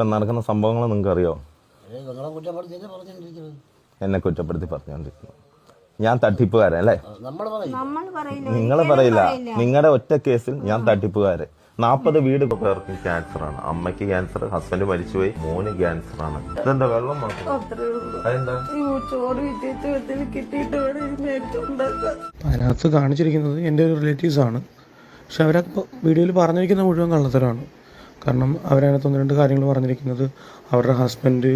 ഇപ്പം നടക്കുന്ന സംഭവങ്ങൾ നിങ്ങൾക്ക് അറിയോ? എന്നെ കുറ്റപ്പെടുത്തി പറഞ്ഞുകൊണ്ടിരിക്കുന്നു. ഞാൻ തട്ടിപ്പുകാരൻ അല്ലേ? നിങ്ങൾ പറയില്ല. നിങ്ങളുടെ ഒറ്റ കേസിൽ ഞാൻ തട്ടിപ്പുകാരൻ. 40 വീട് പേർക്ക് ക്യാൻസറാണ്. അമ്മയ്ക്ക് ക്യാൻസർ, ഹസ്ബൻഡ് മരിച്ചുപോയി, മോന് ക്യാൻസറാണ്. ഇതെന്താ വെള്ളം മാത്രം? അതിനകത്ത് കാണിച്ചിരിക്കുന്നത് എൻ്റെ ഒരു റിലേറ്റീവ്സ് ആണ്. പക്ഷെ അവരപ്പോൾ വീഡിയോയിൽ പറഞ്ഞിരിക്കുന്ന മുഴുവൻ കള്ളത്തരമാണ്. കാരണം അവരതിനകത്ത് 1-2 കാര്യങ്ങൾ പറഞ്ഞിരിക്കുന്നത് അവരുടെ ഹസ്ബൻഡ്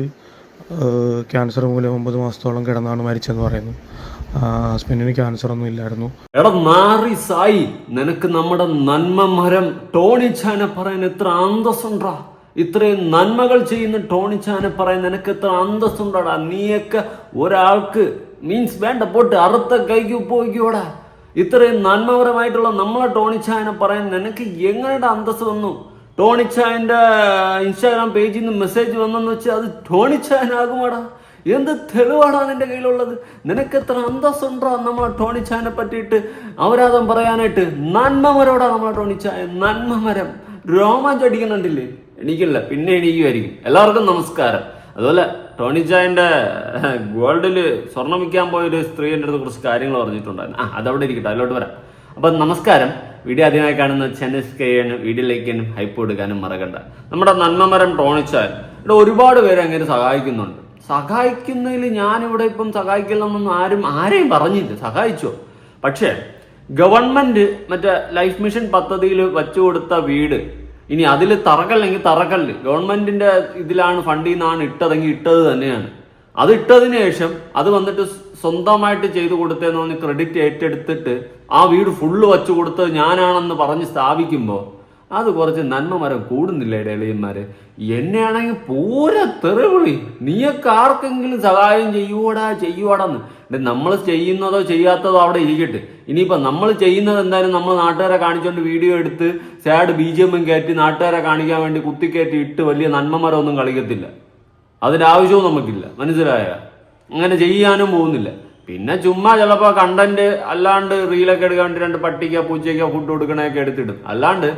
ക്യാൻസർ മൂലം 9 മാസത്തോളം കിടന്നാണ് മരിച്ചെന്ന് പറയുന്നു. ഹസ്ബൻഡിന് ക്യാൻസർ ഒന്നും ഇല്ലായിരുന്നു. എടാ നാറി സായി, നിനക്ക് നമ്മുടെ നന്മ മരം ടോണി ചാനെ പറയാൻ എത്ര അന്തസ്സുണ്ടാ? ഇത്രയും നന്മകൾ ചെയ്യുന്ന ടോണി ചാനെ പറയാൻ നിനക്ക് എത്ര അന്തസ്സുണ്ടാടാ? നീയൊക്കെ ഒരാൾക്ക് മീൻസ് വേണ്ട പോട്ട് അറുത്ത കൈക്ക് പോയിക്കോടാ. ഇത്രയും നന്മപരമായിട്ടുള്ള നമ്മളെ ടോണി ചാനെ പറയാൻ നിനക്ക് എങ്ങനെയുടെ അന്തസ് വന്നു? ടോണി ചായന്റെ ഇൻസ്റ്റാഗ്രാം പേജിൽ നിന്ന് മെസ്സേജ് വന്നെന്ന് വെച്ചാൽ അത് ടോണി ചായനാകുമാടാ. എന്ത് തെളിവാടാ നിന്റെ കയ്യിലുള്ളത്? നിനക്ക് എത്ര അന്തസ്സുണ്ടാ നമ്മളെ ടോണി ചായനെ പറ്റിയിട്ട് അപരാധം പറയാനായിട്ട്? നന്മമരോടാ നമ്മളെ ടോണി ചായ, നന്മമരം. രോമാഞ്ചടിക്കുന്നുണ്ടില്ലേ? എനിക്കില്ല, പിന്നെ എണീക്കുമായിരിക്കും. എല്ലാവർക്കും നമസ്കാരം. അതുപോലെ ടോണി ചായന്റെ ഗോൾഡില് സ്വർണം വിൽക്കാൻ പോയൊരു സ്ത്രീ എൻ്റെ അടുത്ത് കുറച്ച് കാര്യങ്ങൾ പറഞ്ഞിട്ടുണ്ടായിരുന്നു. അതവിടെ ഇരിക്കട്ടെ, അതിലോട്ട് വരാം. അപ്പം നമസ്കാരം. വീഡിയോ ആദ്യമായി കാണുന്ന ചാനൽ സബ്സ്ക്രൈബ് ചെയ്യാനും വീഡിയോ ലൈക്ക് ചെയ്യാനും ഹൈപ്പ് കൊടുക്കാനും മറക്കണ്ട. നമ്മുടെ നന്മമരം ടോണി ചായൻ ഇവിടെ ഒരുപാട് പേര് അങ്ങനെ സഹായിക്കുന്നുണ്ട്. സഹായിക്കുന്നതിൽ ഞാനിവിടെ ഇപ്പം സഹായിക്കില്ലെന്നൊന്നും ആരെയും പറഞ്ഞില്ല. സഹായിച്ചോ? പക്ഷേ ഗവൺമെന്റ് മറ്റേ ലൈഫ് മിഷൻ പദ്ധതിയിൽ വെച്ചു കൊടുത്ത വീട് ഇനി അതിൽ തറക്കല്ലെങ്കിൽ തറക്കല്ല് ഗവൺമെന്റിന്റെ ഇതിലാണ് ഫണ്ടിൽ നിന്നാണ് ഇട്ടതെങ്കിൽ ഇട്ടത് തന്നെയാണ്. അത് ഇട്ടതിന് ശേഷം അത് വന്നിട്ട് സ്വന്തമായിട്ട് ചെയ്തു കൊടുത്തതെന്ന് പറഞ്ഞ് ക്രെഡിറ്റ് ഏറ്റെടുത്തിട്ട് ആ വീട് ഫുള്ള് വച്ചു കൊടുത്തത് ഞാനാണെന്ന് പറഞ്ഞ് സ്ഥാപിക്കുമ്പോൾ അത് കുറച്ച് നന്മ മരം കൂടുന്നില്ല ഇടയിലന്മാര്. എന്നെയാണെങ്കിൽ പൂര തെറിവിളി. നീയൊക്കെ ആർക്കെങ്കിലും സഹായം ചെയ്യുവാടാന്ന്. നമ്മൾ ചെയ്യുന്നതോ ചെയ്യാത്തതോ അവിടെ ഇരിക്കട്ടെ. ഇനിയിപ്പോൾ നമ്മൾ ചെയ്യുന്നത് എന്തായാലും നമ്മൾ നാട്ടുകാരെ കാണിച്ചുകൊണ്ട് വീഡിയോ എടുത്ത് സാഡ് BGM കയറ്റി നാട്ടുകാരെ കാണിക്കാൻ വേണ്ടി കുത്തിക്കയറ്റി ഇട്ട് വലിയ നന്മ മരം ഒന്നും കളിക്കത്തില്ല. അതിൻ്റെ ആവശ്യവും നമുക്കില്ല. മനസ്സിലായ? അങ്ങനെ ചെയ്യാനും പോകുന്നില്ല. പിന്നെ ചുമ്മാ ചിലപ്പോൾ കണ്ടന്റ് അല്ലാണ്ട് റീലൊക്കെ എടുക്കാൻ വേണ്ടി 2 പട്ടിക്കോ പൂച്ചയ്ക്കോ ഫുഡ് കൊടുക്കണയൊക്കെ എടുത്തിടും. അല്ലാണ്ട്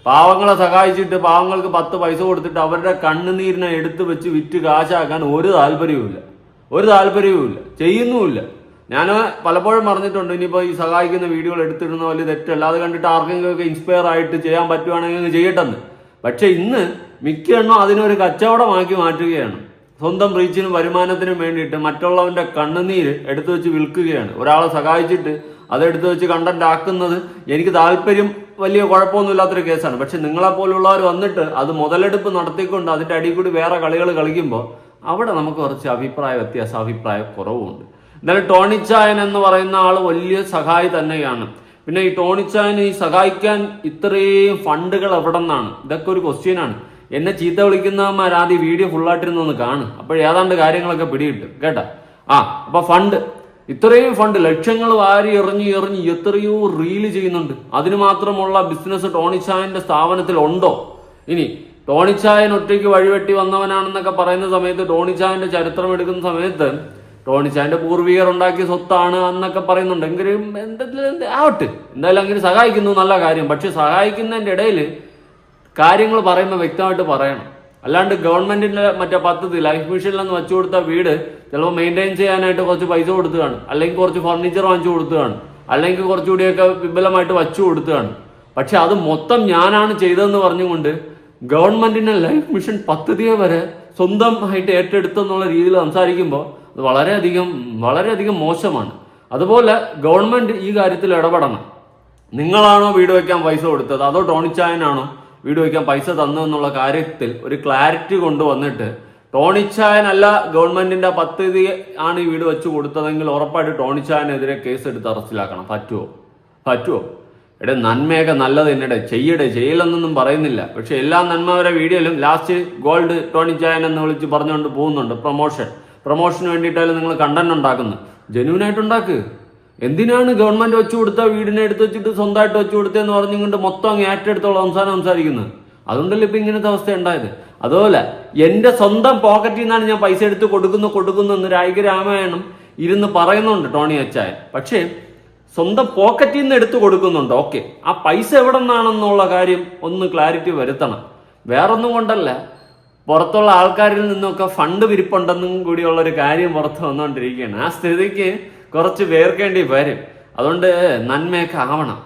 പാവങ്ങളെ സഹായിച്ചിട്ട് പാവങ്ങൾക്ക് 10 പൈസ കൊടുത്തിട്ട് അവരുടെ കണ്ണുനീരിനെ എടുത്ത് വെച്ച് വിറ്റ് കാശാക്കാൻ ഒരു താല്പര്യവുമില്ല, ചെയ്യുന്നുമില്ല. ഞാൻ പലപ്പോഴും പറഞ്ഞിട്ടുണ്ട്, ഇനിയിപ്പോൾ ഈ സഹായിക്കുന്ന വീഡിയോകൾ എടുത്തിടുന്ന വലിയ തെറ്റല്ല. അത് കണ്ടിട്ട് ആർക്കെങ്കിലുമൊക്കെ ഇൻസ്പയർ ആയിട്ട് ചെയ്യാൻ പറ്റുവാണെങ്കിൽ ചെയ്യട്ടെന്ന്. പക്ഷെ ഇന്ന് മിക്ക എണ്ണം അതിനൊരു കച്ചവടമാക്കി മാറ്റുകയാണ്. സ്വന്തം റീച്ചിനും വരുമാനത്തിനും വേണ്ടിയിട്ട് മറ്റുള്ളവന്റെ കണ്ണുനീര് എടുത്തു വെച്ച് വിൽക്കുകയാണ്. ഒരാളെ സഹായിച്ചിട്ട് അതെടുത്ത് വെച്ച് കണ്ടന്റ് ആക്കുന്നത് എനിക്ക് താല്പര്യം വലിയ കുഴപ്പമൊന്നുമില്ലാത്തൊരു കേസാണ്. പക്ഷെ നിങ്ങളെപ്പോലുള്ളവർ വന്നിട്ട് അത് മുതലെടുപ്പ് നടത്തിക്കൊണ്ട് അതിൻ്റെ അടിയിൽ കൂടി വേറെ കളികൾ കളിക്കുമ്പോൾ അവിടെ നമുക്ക് കുറച്ച് അഭിപ്രായ കുറവുണ്ട്. എന്നാലും ടോണി ചായൻ എന്ന് പറയുന്ന ആൾ വലിയ സഹായി തന്നെയാണ്. പിന്നെ ഈ ടോണി ചായന് ഈ സഹായിക്കാൻ ഇത്രയും ഫണ്ടുകൾ എവിടെ നിന്നാണ്? ഇതൊക്കെ ഒരു ക്വസ്റ്റ്യനാണ്. എന്നെ ചീത്ത വിളിക്കുന്നവന്മാർ ആദ്യം വീഡിയോ ഫുള്ളായിട്ടിരുന്നൊന്ന് കാണും. അപ്പോഴേതാണ്ട് കാര്യങ്ങളൊക്കെ പിടികിട്ടും കേട്ടാ. അപ്പൊ ഫണ്ട്, ഇത്രയും ഫണ്ട് ലക്ഷങ്ങൾ വാരി എറിഞ്ഞ് എത്രയോ റീല് ചെയ്യുന്നുണ്ട്. അതിന് മാത്രമുള്ള ബിസിനസ് ടോണി ചായന്റെ സ്ഥാപനത്തിൽ ഉണ്ടോ? ഇനി ടോണി ചായൻ ഒറ്റയ്ക്ക് വഴിവെട്ടി വന്നവനാണെന്നൊക്കെ പറയുന്ന സമയത്ത്, ടോണി ചായന്റെ ചരിത്രം എടുക്കുന്ന സമയത്ത് ടോണി ചായന്റെ പൂർവികർ ഉണ്ടാക്കിയ സ്വത്താണ് എന്നൊക്കെ പറയുന്നുണ്ട്. എങ്കിലും ആവട്ടെ, എന്തായാലും അങ്ങനെ സഹായിക്കുന്നു, നല്ല കാര്യം. പക്ഷെ സഹായിക്കുന്നതിന്റെ ഇടയിൽ കാര്യങ്ങൾ പറയുമ്പോൾ വ്യക്തമായിട്ട് പറയണം. അല്ലാണ്ട് ഗവൺമെന്റിന്റെ മറ്റേ പദ്ധതി ലൈഫ് മിഷനിലെന്ന് വെച്ചു കൊടുത്ത വീട് ചിലപ്പോൾ മെയിൻറ്റെയിൻ ചെയ്യാനായിട്ട് കുറച്ച് പൈസ കൊടുത്തുകയാണ്, അല്ലെങ്കിൽ കുറച്ച് ഫർണിച്ചർ വാങ്ങിച്ചു കൊടുത്തുകയാണ്, അല്ലെങ്കിൽ കുറച്ചുകൂടിയൊക്കെ വിപുലമായിട്ട് വച്ചു കൊടുത്തുകയാണ്. പക്ഷെ അത് മൊത്തം ഞാനാണ് ചെയ്തതെന്ന് പറഞ്ഞുകൊണ്ട് ഗവൺമെന്റിന്റെ ലൈഫ് മിഷൻ പദ്ധതിയെ വരെ സ്വന്തമായിട്ട് ഏറ്റെടുത്തെന്നുള്ള രീതിയിൽ സംസാരിക്കുമ്പോൾ അത് വളരെയധികം മോശമാണ്. അതുപോലെ ഗവൺമെന്റ് ഈ കാര്യത്തിൽ ഇടപെടണം. നിങ്ങളാണോ വീട് വയ്ക്കാൻ പൈസ കൊടുത്തത്, അതോ ടോണി ചായനാണോ വീട് വയ്ക്കാൻ പൈസ തന്നതെന്നുള്ള കാര്യത്തിൽ ഒരു ക്ലാരിറ്റി കൊണ്ടുവന്നിട്ട്, ടോണി ചായനല്ല ഗവൺമെന്റിന്റെ പദ്ധതി ആണ് ഈ വീട് വെച്ച് കൊടുത്തതെങ്കിൽ ഉറപ്പായിട്ട് ടോണി ചായനെതിരെ കേസ് എടുത്ത് അറസ്റ്റിലാക്കണം. പറ്റുമോ? നന്മയൊക്കെ നല്ലത് തന്നെ ചെയ്യില്ലെന്നൊന്നും പറയുന്നില്ല. പക്ഷെ എല്ലാ നന്മവരെ വീഡിയോയിലും ലാസ്റ്റ് ഗോൾഡ് ടോണി ചായൻ എന്ന് വിളിച്ച് പറഞ്ഞുകൊണ്ട് പോകുന്നുണ്ട്. പ്രൊമോഷന് വേണ്ടിയിട്ടായാലും നിങ്ങൾ കണ്ടന്റ് ഉണ്ടാക്കുന്നത് ജെന്യൂനായിട്ട് ഉണ്ടാക്ക്. എന്തിനാണ് ഗവൺമെന്റ് വെച്ചു കൊടുത്ത വീടിനെ എടുത്ത് വെച്ചിട്ട് സ്വന്തമായിട്ട് വെച്ചു കൊടുത്തതെന്ന് പറഞ്ഞുകൊണ്ട് മൊത്തം അങ്ങ് ഏറ്റെടുത്തോളം സംസാരിക്കുന്നത്? അതുകൊണ്ടല്ലേ ഇപ്പൊ ഇങ്ങനത്തെ അവസ്ഥ ഉണ്ടായത്. അതുപോലെ എന്റെ സ്വന്തം പോക്കറ്റിൽ നിന്നാണ് ഞാൻ പൈസ എടുത്ത് കൊടുക്കുന്നു എന്ന് രാമായണം ഇരുന്ന് പറയുന്നുണ്ട് ടോണി അച്ചായൻ. പക്ഷേ സ്വന്തം പോക്കറ്റിൽ നിന്ന് എടുത്തു കൊടുക്കുന്നുണ്ട്. ഓക്കെ, ആ പൈസ എവിടെ നിന്നാണെന്നുള്ള കാര്യം ഒന്ന് ക്ലാരിറ്റി വരുത്തണം. വേറൊന്നും കൊണ്ടല്ല, പുറത്തുള്ള ആൾക്കാരിൽ നിന്നൊക്കെ ഫണ്ട് വിരിപ്പുണ്ടെന്നും കൂടിയുള്ള ഒരു കാര്യം പുറത്ത് വന്നുകൊണ്ടിരിക്കുകയാണ്. ആ സ്ഥിതിക്ക് കുറച്ച് പേർക്കേണ്ടി വരും. അതുകൊണ്ട് നന്മയൊക്കെ ആവണം,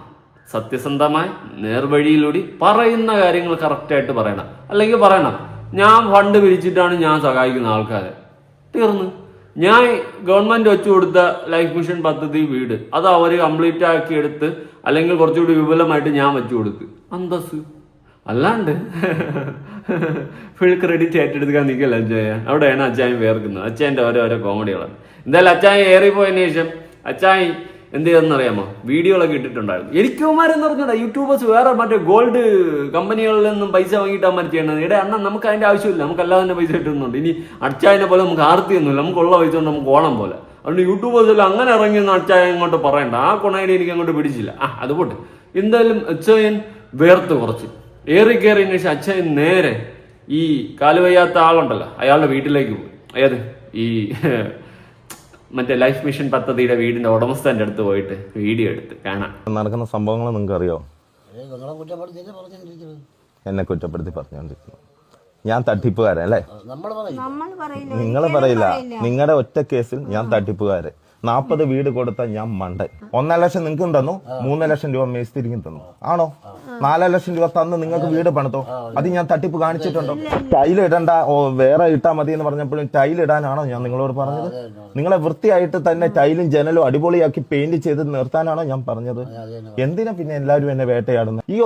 സത്യസന്ധമായി നേർവഴിയിലൂടെ പറയുന്ന കാര്യങ്ങൾ കറക്റ്റായിട്ട് പറയണം. അല്ലെങ്കിൽ പറയണം, ഞാൻ ഫണ്ട് പിരിച്ചിട്ടാണ് ഞാൻ സഹായിക്കുന്ന ആൾക്കാരെ, തീർന്ന്. ഞാൻ ഗവൺമെന്റ് വെച്ചു കൊടുത്ത ലൈഫ് മിഷൻ പദ്ധതി വീട് അത് അവർ കംപ്ലീറ്റ് ആക്കി എടുത്ത് അല്ലെങ്കിൽ കുറച്ചുകൂടി വിപുലമായിട്ട് ഞാൻ വെച്ചു കൊടുത്ത് അന്തസ്. അല്ലാണ്ട് ഫുൾ ക്രെഡിറ്റ് ഏറ്റെടുക്കാൻ നിൽക്കല്ല അച്ചായ. അവിടെയാണ് അച്ചായൻ വേർക്കുന്നത്. അച്ചായൻ്റെ ഓരോരോ കോമഡികളാണ്. എന്തായാലും അച്ചായ ഏറിപ്പോയതിനു ശേഷം അച്ചായി എന്ത് ചെയ്തെന്നറിയാമോ, വീഡിയോകളൊക്കെ ഇട്ടിട്ടുണ്ടായിരുന്നു. എനിക്കുമാരെന്ന് പറഞ്ഞാൽ യൂട്യൂബേഴ്സ് വേറെ മറ്റേ ഗോൾഡ് കമ്പനികളിൽ നിന്നും പൈസ വാങ്ങിയിട്ട് അമ്മ ചെയ്യണത്. ഇവിടെ അണ്ണാ നമുക്ക് അതിന്റെ ആവശ്യമില്ല, നമുക്ക് അല്ലാതെ തന്നെ പൈസ കിട്ടുന്നുണ്ട്. ഇനി അച്ചായനെ പോലെ നമുക്ക് ആർത്തിയൊന്നുമില്ല, നമുക്കുള്ള പൈസ കൊണ്ട് നമുക്ക് ഓണം പോലെ. അതുകൊണ്ട് യൂട്യൂബേഴ്സ് എല്ലാം അങ്ങനെ ഇറങ്ങിയെന്ന് അച്ചായ ഇങ്ങോട്ട് പറയണ്ട. ആ കൊണൈഡി എനിക്ക് അങ്ങോട്ട് പിടിച്ചില്ല. അത് പോട്ടെ. എന്തായാലും അച്ചായൻ വേർത്ത് കുറച്ച് ഏറി കയറിയതിനു ശേഷം അച്ചായൻ നേരെ ഈ കാലുവയ്യാത്ത ആളുണ്ടല്ലോ അയാളുടെ വീട്ടിലേക്ക് പോയി. ഏത് ഈ മറ്റേ ലൈഫ് മിഷൻ പദ്ധതിയുടെ വീടിന്റെ ഉടമസ്ഥന്റെ അടുത്ത് പോയിട്ട് വീഡിയോ എടുത്ത് കാണാം. നടക്കുന്ന സംഭവങ്ങൾ നിങ്ങൾക്ക് അറിയോ? എന്നെ കുറ്റപ്പെടുത്തി പറഞ്ഞുകൊണ്ടിരിക്കുന്നു. ഞാൻ തട്ടിപ്പുകാരൻ അല്ലേ? നിങ്ങൾ പറയില്ല. നിങ്ങളുടെ ഒറ്റ കേസിൽ ഞാൻ തട്ടിപ്പുകാരൻ. 40 വീട് കൊടുത്ത ഞാൻ മണ്ടൻ. 1.5 ലക്ഷം നിങ്ങൾക്കും തന്നു, 3 ലക്ഷം രൂപ മേസ്തിരിക്കും തന്നു. ആണോ? 4 ലക്ഷം രൂപ തന്ന് നിങ്ങൾക്ക് വീട് പണിതോ? അത് ഞാൻ തട്ടിപ്പ് കാണിച്ചിട്ടുണ്ടോ? ടൈൽ ഇടണ്ട, വേറെ ഇട്ടാ മതി എന്ന് പറഞ്ഞപ്പോഴും ടൈൽ ഇടാനാണോ ഞാൻ നിങ്ങളോട് പറഞ്ഞത്? നിങ്ങളെ വൃത്തിയായിട്ട് തന്നെ ടൈലും ജനലും അടിപൊളിയാക്കി പെയിന്റ് ചെയ്ത് നിർത്താനാണോ ഞാൻ പറഞ്ഞത്? എന്തിനാ പിന്നെ എല്ലാവരും എന്നെ വേട്ടയാടുന്നത്? ഈ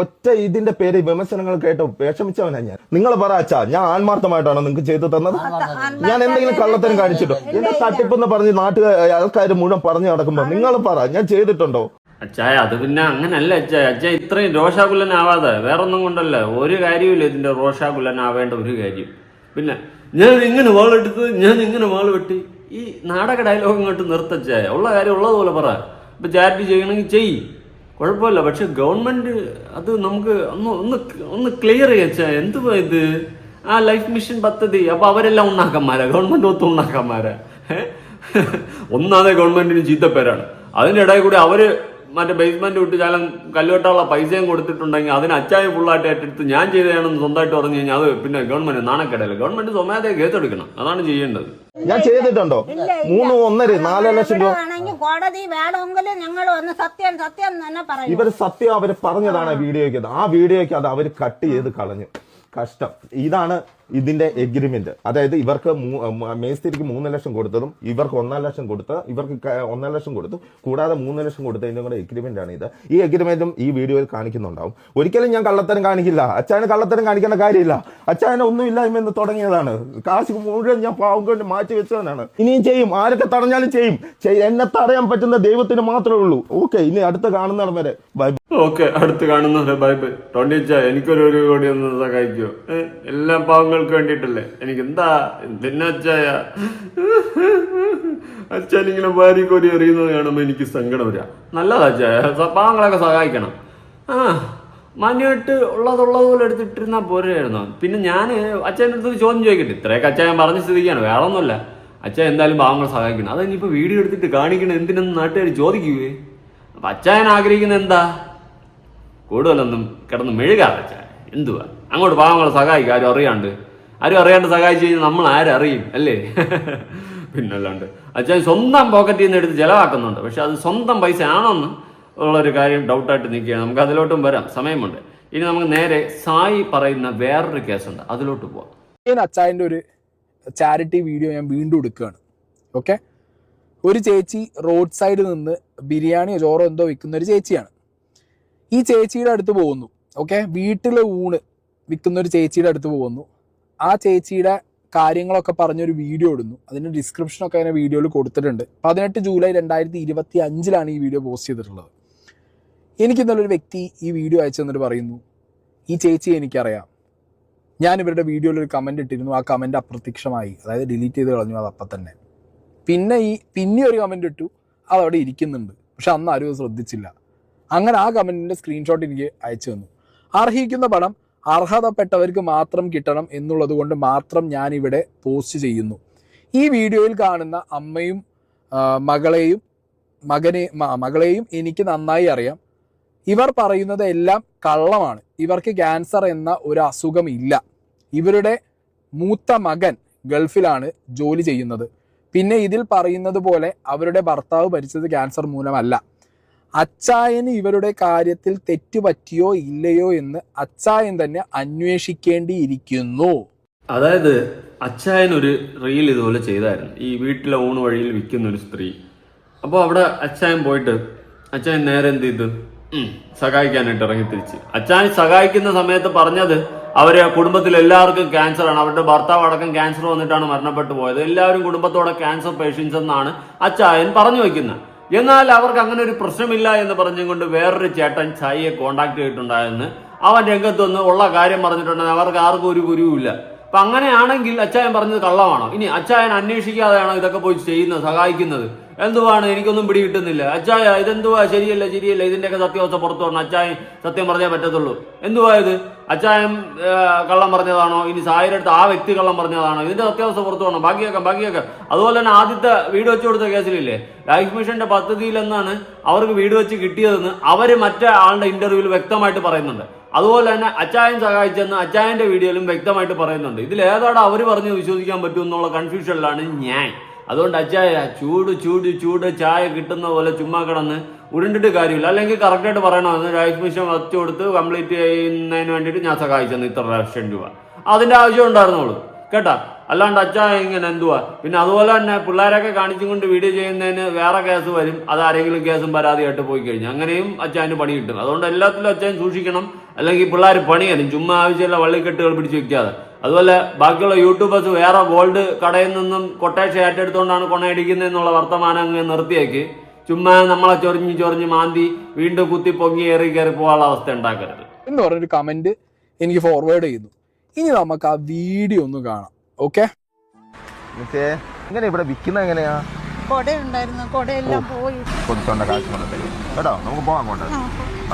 ഒറ്റ ഇതിന്റെ പേര് വിമർശനങ്ങൾ കേട്ടോ വിഷമിച്ചവനാ ഞാൻ. നിങ്ങൾ പറ അച്ഛാ, ഞാൻ ആത്മാർത്ഥമായിട്ടാണോ നിങ്ങൾക്ക് ചെയ്തു തന്നത്? ഞാൻ എന്തെങ്കിലും കള്ളത്തരം കാണിച്ചിട്ടോ? എന്റെ തട്ടിപ്പ് പറഞ്ഞ് ആൾക്കാർ മുഴുവൻ പറഞ്ഞു നടക്കുമ്പോ നിങ്ങൾ പറ, ഞാൻ ചെയ്തിട്ടുണ്ടോ? അച്ചായ അത് പിന്നെ അങ്ങനല്ല അച്ചായ. അച്ചായ ഇത്രയും രോഷാകുലനാവാതെ വേറൊന്നും കൊണ്ടല്ല. ഒരു കാര്യമില്ല ഇതിന്റെ രോഷാകുലനാവേണ്ട ഒരു കാര്യം. പിന്നെ ഞാൻ ഇങ്ങനെ വാളെടുത്ത് ഞാൻ ഇങ്ങനെ വാള് വെട്ടി, ഈ നാടക ഡയലോഗ് ഇങ്ങോട്ട് നിർത്തച്ചായ. ഉള്ള കാര്യം ഉള്ളതുപോലെ പറ. ഇപ്പൊ ചാരിറ്റി ചെയ്യണമെങ്കിൽ ചെയ്യ്, കുഴപ്പമില്ല. പക്ഷെ ഗവൺമെന്റ് അത് നമുക്ക് ഒന്ന് ക്ലിയർ ചെയ്യച്ചായ. എന്തുവാ ഇത്? ആ ലൈഫ് മിഷൻ പദ്ധതി അപ്പൊ അവരെല്ലാം ഉണ്ണാക്കന്മാരാ, ഗവൺമെന്റ് ഒത്തും ഉണ്ണാക്കന്മാരാ. ഒന്നാമതെ ഗവൺമെന്റിന് ചീത്തപ്പേരാണ്. അതിന്റെ ഇടയിൽ കൂടി അവര് മറ്റേ ബേസ്മെന്റ് വിട്ട് ചാലം കല്ലുവെട്ടാനുള്ള പൈസയും കൊടുത്തിട്ടുണ്ടെങ്കിൽ അതിന് അച്ചായം ഫുള്ളായിട്ട് ഏറ്റെടുത്ത് ഞാൻ ചെയ്തതാണെന്ന് സ്വന്തമായിട്ട് പറഞ്ഞു കഴിഞ്ഞാൽ അത് പിന്നെ ഗവൺമെന്റ് നാണക്കേടല്ല. ഗവൺമെന്റ് സ്വമേധയെ കേസെടുക്കണം, അതാണ് ചെയ്യേണ്ടത്. ഞാൻ ചെയ്തിട്ടുണ്ടോ? 4 ലക്ഷം രൂപ കോടതി വേണമെങ്കിൽ ഞങ്ങൾ ഒന്ന് സത്യം തന്നെ പറയും. ഇവര് സത്യം അവര് പറഞ്ഞതാണ് വീഡിയോയ്ക്ക്. ആ വീഡിയോയ്ക്ക് അത് അവര് കട്ട് ചെയ്ത് കളഞ്ഞു. കഷ്ടം. ഇതാണ് ഇതിന്റെ എഗ്രിമെന്റ്. അതായത് ഇവർക്ക് മേസ്തിരിക്ക് 3 ലക്ഷം കൊടുത്തതും ഇവർക്ക് 1.5 ലക്ഷം കൊടുത്ത്, ഇവർക്ക് 1.5 ലക്ഷം കൊടുത്തു, കൂടാതെ 3 ലക്ഷം കൊടുത്തതിന്റെ കൂടെ എഗ്രിമെന്റ് ആണ് ഇത്. ഈ എഗ്രിമെന്റും ഈ വീഡിയോയിൽ കാണിക്കുന്നുണ്ടാവും. ഒരിക്കലും ഞാൻ കള്ളത്തരം കാണിക്കില്ല. അച്ചായന് കള്ളത്തരം കാണിക്കേണ്ട കാര്യമില്ല. അച്ചായന് ഒന്നുമില്ലായ്മ തുടങ്ങിയതാണ്. കാശ് മുഴുവൻ ഞാൻ പാവം കൊണ്ട് മാറ്റി വെച്ചവനാണ്. ഇനിയും ചെയ്യും. ആരൊക്കെ തടഞ്ഞാലും ചെയ്യും. എന്നെ തടയാൻ പറ്റുന്ന ദൈവത്തിന് മാത്രമേ ഉള്ളൂ. ഓക്കെ, ഇനി അടുത്ത കാണുന്നിടം വരെ ബൈ. ഓക്കെ, അടുത്ത് കാണുന്നത് ബൈ ബൈ. ടോണ്ടിച്ചാ എനിക്കൊരു കോടി ഒന്ന് സഹായിക്കോ? എല്ലാം പാവങ്ങൾക്ക് വേണ്ടിയിട്ടല്ലേ. എനിക്ക് എന്താ പിന്നെ അച്ചായ അച്ഛനിങ്ങനെ ഭാര്യക്കൊരി എറിയുന്നത് കാണുമ്പോൾ എനിക്ക് സങ്കടം വരിക. നല്ലതാ അച്ചായ, പാവങ്ങളൊക്കെ സഹായിക്കണം. മാന്യമായിട്ട് ഉള്ളതുപോലെ എടുത്തിട്ടിരുന്നാൽ പോരായിരുന്നു. പിന്നെ ഞാൻ അച്ഛൻ്റെ അടുത്ത് ചോദ്യം ചോദിക്കട്ടെ. ഇത്രയൊക്കെ അച്ഛൻ പറഞ്ഞ സ്ഥിതിക്കാണ്, വേറെ ഒന്നുമില്ല. അച്ഛൻ എന്തായാലും പാവങ്ങളെ സഹായിക്കണം. അത് ഇനിയിപ്പോൾ വീഡിയോ എടുത്തിട്ട് കാണിക്കണം എന്തിനെന്ന് നാട്ടുകാർ ചോദിക്കുകയെ. അപ്പം അച്ഛൻ ആഗ്രഹിക്കുന്നത് എന്താ? കൂടുതലൊന്നും കിടന്ന് മെഴുകാതെ അച്ഛൻ. എന്തുവാ അങ്ങോട്ട് പാവങ്ങളെ സഹായിക്കുക. ആരും അറിയാണ്ട് സഹായിച്ചു കഴിഞ്ഞാൽ നമ്മൾ ആരറിയും അല്ലേ? പിന്നല്ലാണ്ട് അച്ഛൻ സ്വന്തം പോക്കറ്റിൽ നിന്ന് എടുത്ത് ചെലവാക്കുന്നുണ്ട്. പക്ഷെ അത് സ്വന്തം പൈസ ആണോന്ന് ഉള്ളൊരു കാര്യം ഡൗട്ടായിട്ട് നിൽക്കുകയാണ്. നമുക്ക് അതിലോട്ടും വരാം, സമയമുണ്ട്. ഇനി നമുക്ക് നേരെ സായി പറയുന്ന വേറൊരു കേസുണ്ട്, അതിലോട്ട് പോവാം. അച്ചായൻ്റെ ഒരു ചാരിറ്റി വീഡിയോ ഞാൻ വീണ്ടും എടുക്കുകയാണ്. ഓക്കെ, ഒരു ചേച്ചി റോഡ് സൈഡിൽ നിന്ന് ബിരിയാണിയോ ചോറോ എന്തോ വിൽക്കുന്ന ഒരു ചേച്ചിയാണ്. ഈ ചേച്ചിയുടെ അടുത്ത് പോകുന്നു. ഓക്കെ, വീട്ടിലെ ഊണ് വിൽക്കുന്ന ഒരു ചേച്ചിയുടെ അടുത്ത് പോകുന്നു. ആ ചേച്ചിയുടെ കാര്യങ്ങളൊക്കെ പറഞ്ഞൊരു വീഡിയോ ഇടുന്നു. അതിൻ്റെ ഡിസ്ക്രിപ്ഷനൊക്കെ അതിനെ വീഡിയോയിൽ കൊടുത്തിട്ടുണ്ട്. 18 ജൂലൈ 2025 ഈ വീഡിയോ പോസ്റ്റ് ചെയ്തിട്ടുള്ളത്. എനിക്കിന്നൊരു വ്യക്തി ഈ വീഡിയോ അയച്ചു തന്നിട്ട് പറയുന്നു, ഈ ചേച്ചിയെ എനിക്കറിയാം, ഞാൻ ഇവരുടെ വീഡിയോയിൽ ഒരു കമൻറ്റ് ഇട്ടിരുന്നു, ആ കമൻറ്റ് അപ്രത്യക്ഷമായി, അതായത് ഡിലീറ്റ് ചെയ്ത് കളഞ്ഞു അത് അപ്പം തന്നെ. പിന്നെ ഒരു കമൻറ്റ് ഇട്ടു, അതവിടെ ഇരിക്കുന്നുണ്ട്, പക്ഷെ അന്ന് ആരും ശ്രദ്ധിച്ചില്ല. അങ്ങനെ ആ കമൻറ്റിൻ്റെ സ്ക്രീൻഷോട്ട് എനിക്ക് അയച്ചു തന്നു. അർഹിക്കുന്ന പണം അർഹതപ്പെട്ടവർക്ക് മാത്രം കിട്ടണം എന്നുള്ളത് കൊണ്ട് മാത്രം ഞാനിവിടെ പോസ്റ്റ് ചെയ്യുന്നു. ഈ വീഡിയോയിൽ കാണുന്ന അമ്മയും മകളെയും എനിക്ക് നന്നായി അറിയാം. ഇവർ പറയുന്നത് എല്ലാം കള്ളമാണ്. ഇവർക്ക് ക്യാൻസർ എന്ന ഒരു അസുഖമില്ല. ഇവരുടെ മൂത്ത മകൻ ഗൾഫിലാണ് ജോലി ചെയ്യുന്നത്. പിന്നെ ഇതിൽ പറയുന്നത് പോലെ അവരുടെ ഭർത്താവ് മരിച്ചത് ക്യാൻസർ മൂലമല്ല. അച്ചായന് ഇവരുടെ കാര്യത്തിൽ തെറ്റുപറ്റിയോ ഇല്ലയോ എന്ന് അച്ചായൻ തന്നെ അന്വേഷിക്കേണ്ടിയിരിക്കുന്നു. അതായത് അച്ചായൻ ഒരു റീൽ ഇതുപോലെ ചെയ്തായിരുന്നു, ഈ വീട്ടിലെ ഊണ് വഴിയിൽ വിൽക്കുന്ന ഒരു സ്ത്രീ. അപ്പോൾ അവിടെ അച്ചായൻ പോയിട്ട് അച്ചായൻ നേരെ എന്ത് ചെയ്തു, സഹായിക്കാനായിട്ട് ഇറങ്ങി തിരിച്ച്. അച്ചായൻ സഹായിക്കുന്ന സമയത്ത് പറഞ്ഞത് അവരെ കുടുംബത്തിൽ എല്ലാവർക്കും ക്യാൻസർ ആണ്, അവരുടെ ഭർത്താവ് അടക്കം ക്യാൻസർ വന്നിട്ടാണ് മരണപ്പെട്ടു പോയത്, എല്ലാവരും കുടുംബത്തോടെ ക്യാൻസർ പേഷ്യൻസ് എന്നാണ് അച്ചായൻ പറഞ്ഞു വയ്ക്കുന്നത്. എന്നാൽ അവർക്ക് അങ്ങനെ ഒരു പ്രശ്നമില്ല എന്ന് പറഞ്ഞുകൊണ്ട് വേറൊരു ചേട്ടൻ ചായയെ കോണ്ടാക്ട് ചെയ്തിട്ടുണ്ടായെന്ന് അവൻ രംഗത്ത് വന്ന് ഉള്ള കാര്യം പറഞ്ഞിട്ടുണ്ടെങ്കിൽ അവർക്ക് ആർക്കും ഒരു ഗുരുവില്ല. അപ്പൊ അങ്ങനെയാണെങ്കിൽ അച്ചായൻ പറഞ്ഞത് കള്ളമാണോ? ഇനി അച്ചായൻ അന്വേഷിക്കാതെയാണോ ഇതൊക്കെ പോയി ചെയ്യുന്നത്, സഹായിക്കുന്നത്? എന്തുവാണ്, എനിക്കൊന്നും പിടി കിട്ടുന്നില്ല. അച്ചായ ഇതെന്തുവാ, ശരിയല്ല ഇതിന്റെയൊക്കെ സത്യാവസ്ഥ പുറത്തു വരണം. അച്ചായൻ സത്യം പറഞ്ഞേ പറ്റത്തുള്ളൂ. എന്തുവാ ഇത്? അച്ചായൻ കള്ളം പറഞ്ഞതാണോ? ഇനി സായിയുടെ അടുത്ത് ആ വ്യക്തി കള്ളം പറഞ്ഞതാണോ? ഇതിന്റെ സത്യാവസ്ഥ പുറത്തു വരണം. ബാക്കിയൊക്കെ അതുപോലെ തന്നെ ആദ്യത്തെ വീട് വെച്ച് കൊടുത്ത കേസിലില്ലേ, ലൈഫ് മിഷന്റെ പദ്ധതിയിൽ നിന്നാണ് അവർക്ക് വീട് വെച്ച് കിട്ടിയതെന്ന് അവര് മറ്റേ ആളുടെ ഇന്റർവ്യൂവിൽ വ്യക്തമായിട്ട് പറയുന്നുണ്ട്. അതുപോലെ തന്നെ അച്ചായൻ സഹായിച്ചെന്ന് അച്ചായന്റെ വീഡിയോയിലും വ്യക്തമായിട്ട് പറയുന്നുണ്ട്. ഇതിൽ ഏതാണ് അവർ പറഞ്ഞ് വിശ്വസിക്കാൻ പറ്റുമെന്നുള്ള കൺഫ്യൂഷനിലാണ് ഞാൻ. അതുകൊണ്ട് അച്ചായ ചൂട് ചായ കിട്ടുന്ന പോലെ ചുമ്മാ കിടന്ന് ഉരുണ്ടിട്ട് കാര്യമില്ല. അല്ലെങ്കിൽ കറക്റ്റായിട്ട് പറയണമെന്ന് ലൈഫ് മിഷൻ വച്ചു കൊടുത്ത് കംപ്ലീറ്റ് ചെയ്യുന്നതിന് വേണ്ടിയിട്ട് ഞാൻ സഹായിച്ചെന്ന് ഇത്ര ലക്ഷം രൂപ, അതിന്റെ ആവശ്യം ഉണ്ടായിരുന്നുള്ളൂ കേട്ടാ. അല്ലാണ്ട് അച്ചായ ഇങ്ങനെ എന്തുവാ. പിന്നെ അതുപോലെ തന്നെ പിള്ളേരൊക്കെ കാണിച്ചും കൊണ്ട് വീഡിയോ ചെയ്യുന്നതിന് വേറെ കേസ് വരും, അതാരെങ്കിലും കേസും പരാതിയായിട്ട് പോയി കഴിഞ്ഞാൽ അങ്ങനെയും അച്ചായന് പണി കിട്ടും. അതുകൊണ്ട് എല്ലാത്തിലും അച്ചായൻ സൂക്ഷിക്കണം, അല്ലെങ്കിൽ പിള്ളേർ പണി തരും ചുമ്മാ ആവശ്യമില്ല വള്ളിക്കെട്ടുകൾ പിടിച്ച് വെക്കാതെ. അതുപോലെ ബാക്കിയുള്ള യൂട്യൂബേഴ്സ് വേറെ ഗോൾഡ് കടയിൽ നിന്നും കൊട്ടേഷൻ ഏറ്റെടുത്തുകൊണ്ടാണ് കൊണയടിക്കുന്നതെന്നുള്ള വർത്തമാനം അങ്ങ് നിർത്തിയേക്ക്. ചുമ്മാ നമ്മളെ ചൊറിഞ്ഞ് മാന്തി വീണ്ടും കുത്തി പൊങ്ങി കയറി പോകാനുള്ള അവസ്ഥ ഉണ്ടാക്കരുത് എന്ന് പറഞ്ഞൊരു കമന്റ് എനിക്ക് ഫോർവേഡ് ചെയ്യുന്നു. ഇനി നമുക്ക് ആ വീഡിയോ ഒന്ന് കാണാം. ഓക്കെ, ഇങ്ങനെ ഇവിടെ വിൽക്കുന്ന എങ്ങനെയാ? കൊട ഉണ്ടായിരുന്നു, കൊടയെല്ലാം പോയി. കൊടുത്തോണ്ട കാശ് കൊണ്ടു കേട്ടോ, നമുക്ക് പോവാം അങ്ങോട്ട്.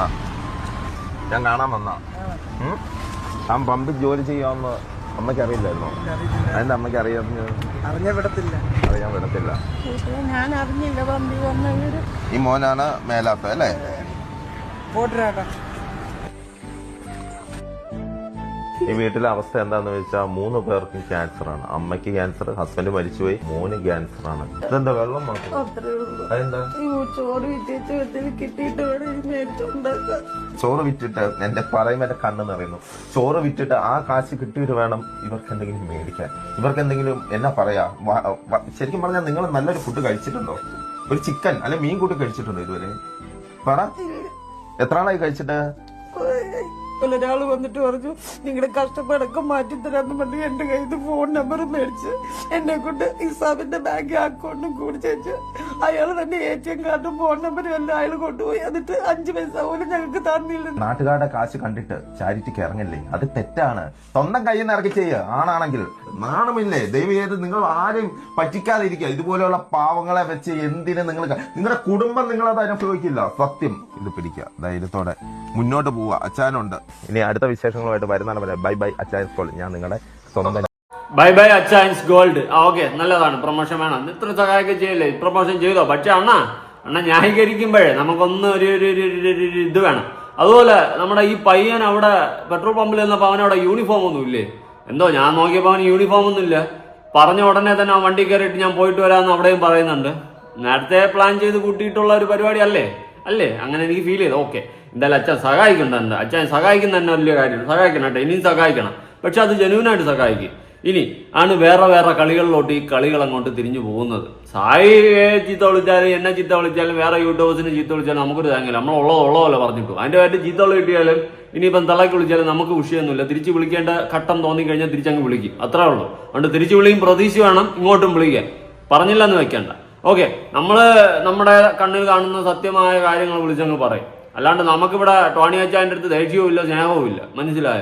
ആ ഞാൻ കാണാൻ വന്നാ ആ പമ്പിൽ ജോലി ചെയ്യാമെന്ന് അമ്മയ്ക്ക് അറിയില്ലായിരുന്നോ? അതിന്റെ അമ്മയ്ക്ക് അറിയാൻ വിടത്തില്ല. ഞാൻ അറിഞ്ഞില്ല പമ്പി വന്ന വീട്. ഈ മോനാണ് മേലാപ്പ അല്ലേ? ഈ വീട്ടിലെ അവസ്ഥ എന്താന്ന് വെച്ചാൽ 3 പേർക്കും ക്യാൻസർ ആണ്. അമ്മയ്ക്ക് ക്യാൻസർ, ഹസ്ബൻഡ് മരിച്ചുപോയി, മോന് ക്യാൻസർ ആണ്. ഇതെന്താ വെള്ളം മാത്രം? അതെന്താ? ചോറ് കിട്ടിയിട്ട് ചോറ് വിറ്റിട്ട് എന്റെ പറയുമ്പോൾ എന്റെ കണ്ണ് നിറയുന്നു. ചോറ് വിറ്റിട്ട് ആ കാശ് കിട്ടിയിട്ട് വേണം ഇവർക്ക് എന്തെങ്കിലും മേടിക്കാൻ. ഇവർക്ക് എന്തെങ്കിലും എന്നാ പറയാ, ശരിക്കും പറഞ്ഞാൽ നിങ്ങൾ നല്ലൊരു ഫുഡ് കഴിച്ചിട്ടുണ്ടോ? ഒരു ചിക്കൻ അല്ലെ മീൻ കൂട്ടി കഴിച്ചിട്ടുണ്ടോ ഇതുവരെ? പറ, എത്ര ആളായി കഴിച്ചിട്ട്? ഒരാള് വന്നിട്ട് പറഞ്ഞു നിങ്ങളുടെ കഷ്ടപ്പാടൊക്കെ മാറ്റിത്തരാന്ന് പറഞ്ഞു എന്റെ കയ്യിൽ നിന്ന് ഫോൺ നമ്പർ മേടിച്ച് എന്നെ കൊണ്ട് ഇസാബിന്റെ ബാങ്ക് അക്കൗണ്ടും കൂടി ചേച്ച് അയാൾ തന്നെ ATM കാർഡും ഫോൺ നമ്പറും എല്ലാം അയാൾ കൊണ്ടുപോയി. എന്നിട്ട് 5 പൈസ പോലും ഞങ്ങൾക്ക് തന്നില്ല. നാട്ടുകാരുടെ കാശ് കണ്ടിട്ട് ചാരിറ്റിക്ക് ഇറങ്ങില്ലേ, അത് തെറ്റാണ്. സ്വന്തം കയ്യിൽ നിന്ന് ഇറക്കി ചെയ്യുക. ആണാണെങ്കിൽ നാണമില്ലേ? ദൈവം ചെയ്ത് നിങ്ങൾ ആരെയും പറ്റിക്കാതിരിക്കുക. ഇതുപോലെയുള്ള പാവങ്ങളെ വെച്ച് എന്തിനും നിങ്ങളുടെ കുടുംബം നിങ്ങളത് അനുഭവിക്കില്ല. സത്യം ഇത് പിടിക്കുക, ധൈര്യത്തോടെ മുന്നോട്ട് പോവുക. അച്ചായനുണ്ട്. ഇനി അടുത്ത വിശേഷങ്ങളുമായിട്ട് വരുന്നതാണ്. By Achayans gold. ഞാൻ നിങ്ങളുടെ സ്വന്തം ബൈ അച്ചായൻസ് ഗോൾഡ്. ഓക്കെ, നല്ലതാണ്. പ്രൊമോഷൻ വേണം. ഇത്ര സഹായമൊക്കെ ചെയ്യല്ലേ, പ്രൊമോഷൻ ചെയ്തോ. പക്ഷെ അണ്ണ ന്യായീകരിക്കുമ്പോഴേ നമുക്കൊന്ന് ഒരു ഇത് വേണം. അതുപോലെ നമ്മുടെ ഈ പയ്യൻ അവിടെ പെട്രോൾ പമ്പിൽ നിന്നപ്പോൾ അവനവിടെ യൂണിഫോം ഒന്നും ഇല്ലേ? എന്തോ ഞാൻ നോക്കിയപ്പോൾ അവന് യൂണിഫോം ഒന്നും ഇല്ല. പറഞ്ഞ ഉടനെ തന്നെ ആ വണ്ടി കയറിയിട്ട് ഞാൻ പോയിട്ട് വരാമെന്ന് അവിടെയും പറയുന്നുണ്ട്. നേരത്തെ പ്ലാൻ ചെയ്ത് കൂട്ടിയിട്ടുള്ള ഒരു പരിപാടി അല്ലേ? അങ്ങനെ എനിക്ക് ഫീൽ ചെയ്തു. ഓക്കെ, എന്തായാലും അച്ഛൻ സഹായിക്കുന്നുണ്ട്. അച്ഛൻ സഹായിക്കുന്ന തന്നെ വലിയ കാര്യമാണ്. സഹായിക്കണം കേട്ടോ, ഇനിയും സഹായിക്കണം. പക്ഷെ അത് ജനുവിനായിട്ട് സഹായിക്കും. ഇനി ആണ് വേറെ കളികളിലോട്ട് ഈ കളികൾ അങ്ങോട്ട് തിരിഞ്ഞു പോകുന്നത്. സായി ചീത്ത വിളിച്ചാലും എന്നെ ചീത്ത വിളിച്ചാലും വേറെ യൂട്യൂബേഴ്സിന് ചീത്ത വിളിച്ചാലും നമുക്കൊരു താങ്ങില്ല. നമ്മൾ ഉള്ളതല്ല പറഞ്ഞിട്ടു. അതിന്റെ കാര്യം ചീത്ത വിളി കിട്ടിയാലും ഇനിയിപ്പം തള്ളക്ക് വിളിച്ചാലും നമുക്ക് വിഷയമൊന്നുമില്ല. തിരിച്ച് വിളിക്കേണ്ട ഘട്ടം തോന്നിക്കഴിഞ്ഞാൽ തിരിച്ചങ്ങ് വിളിക്കും, അത്രേ ഉള്ളൂ. അതുകൊണ്ട് തിരിച്ചു വിളിയും പ്രതീക്ഷ വേണം, ഇങ്ങോട്ടും വിളിക്കാൻ. പറഞ്ഞില്ലെന്ന് വെക്കണ്ട. ഓക്കെ, നമ്മുടെ കണ്ണിൽ കാണുന്ന സത്യമായ കാര്യങ്ങൾ വിളിച്ചങ്ങ് പറയും. അല്ലാണ്ട് നമുക്കിവിടെ ടോണി അച്ചായൻ്റെ അടുത്ത് ദേഷ്യവും ഇല്ല, സ്നേഹവും ഇല്ല. മനസ്സിലായ?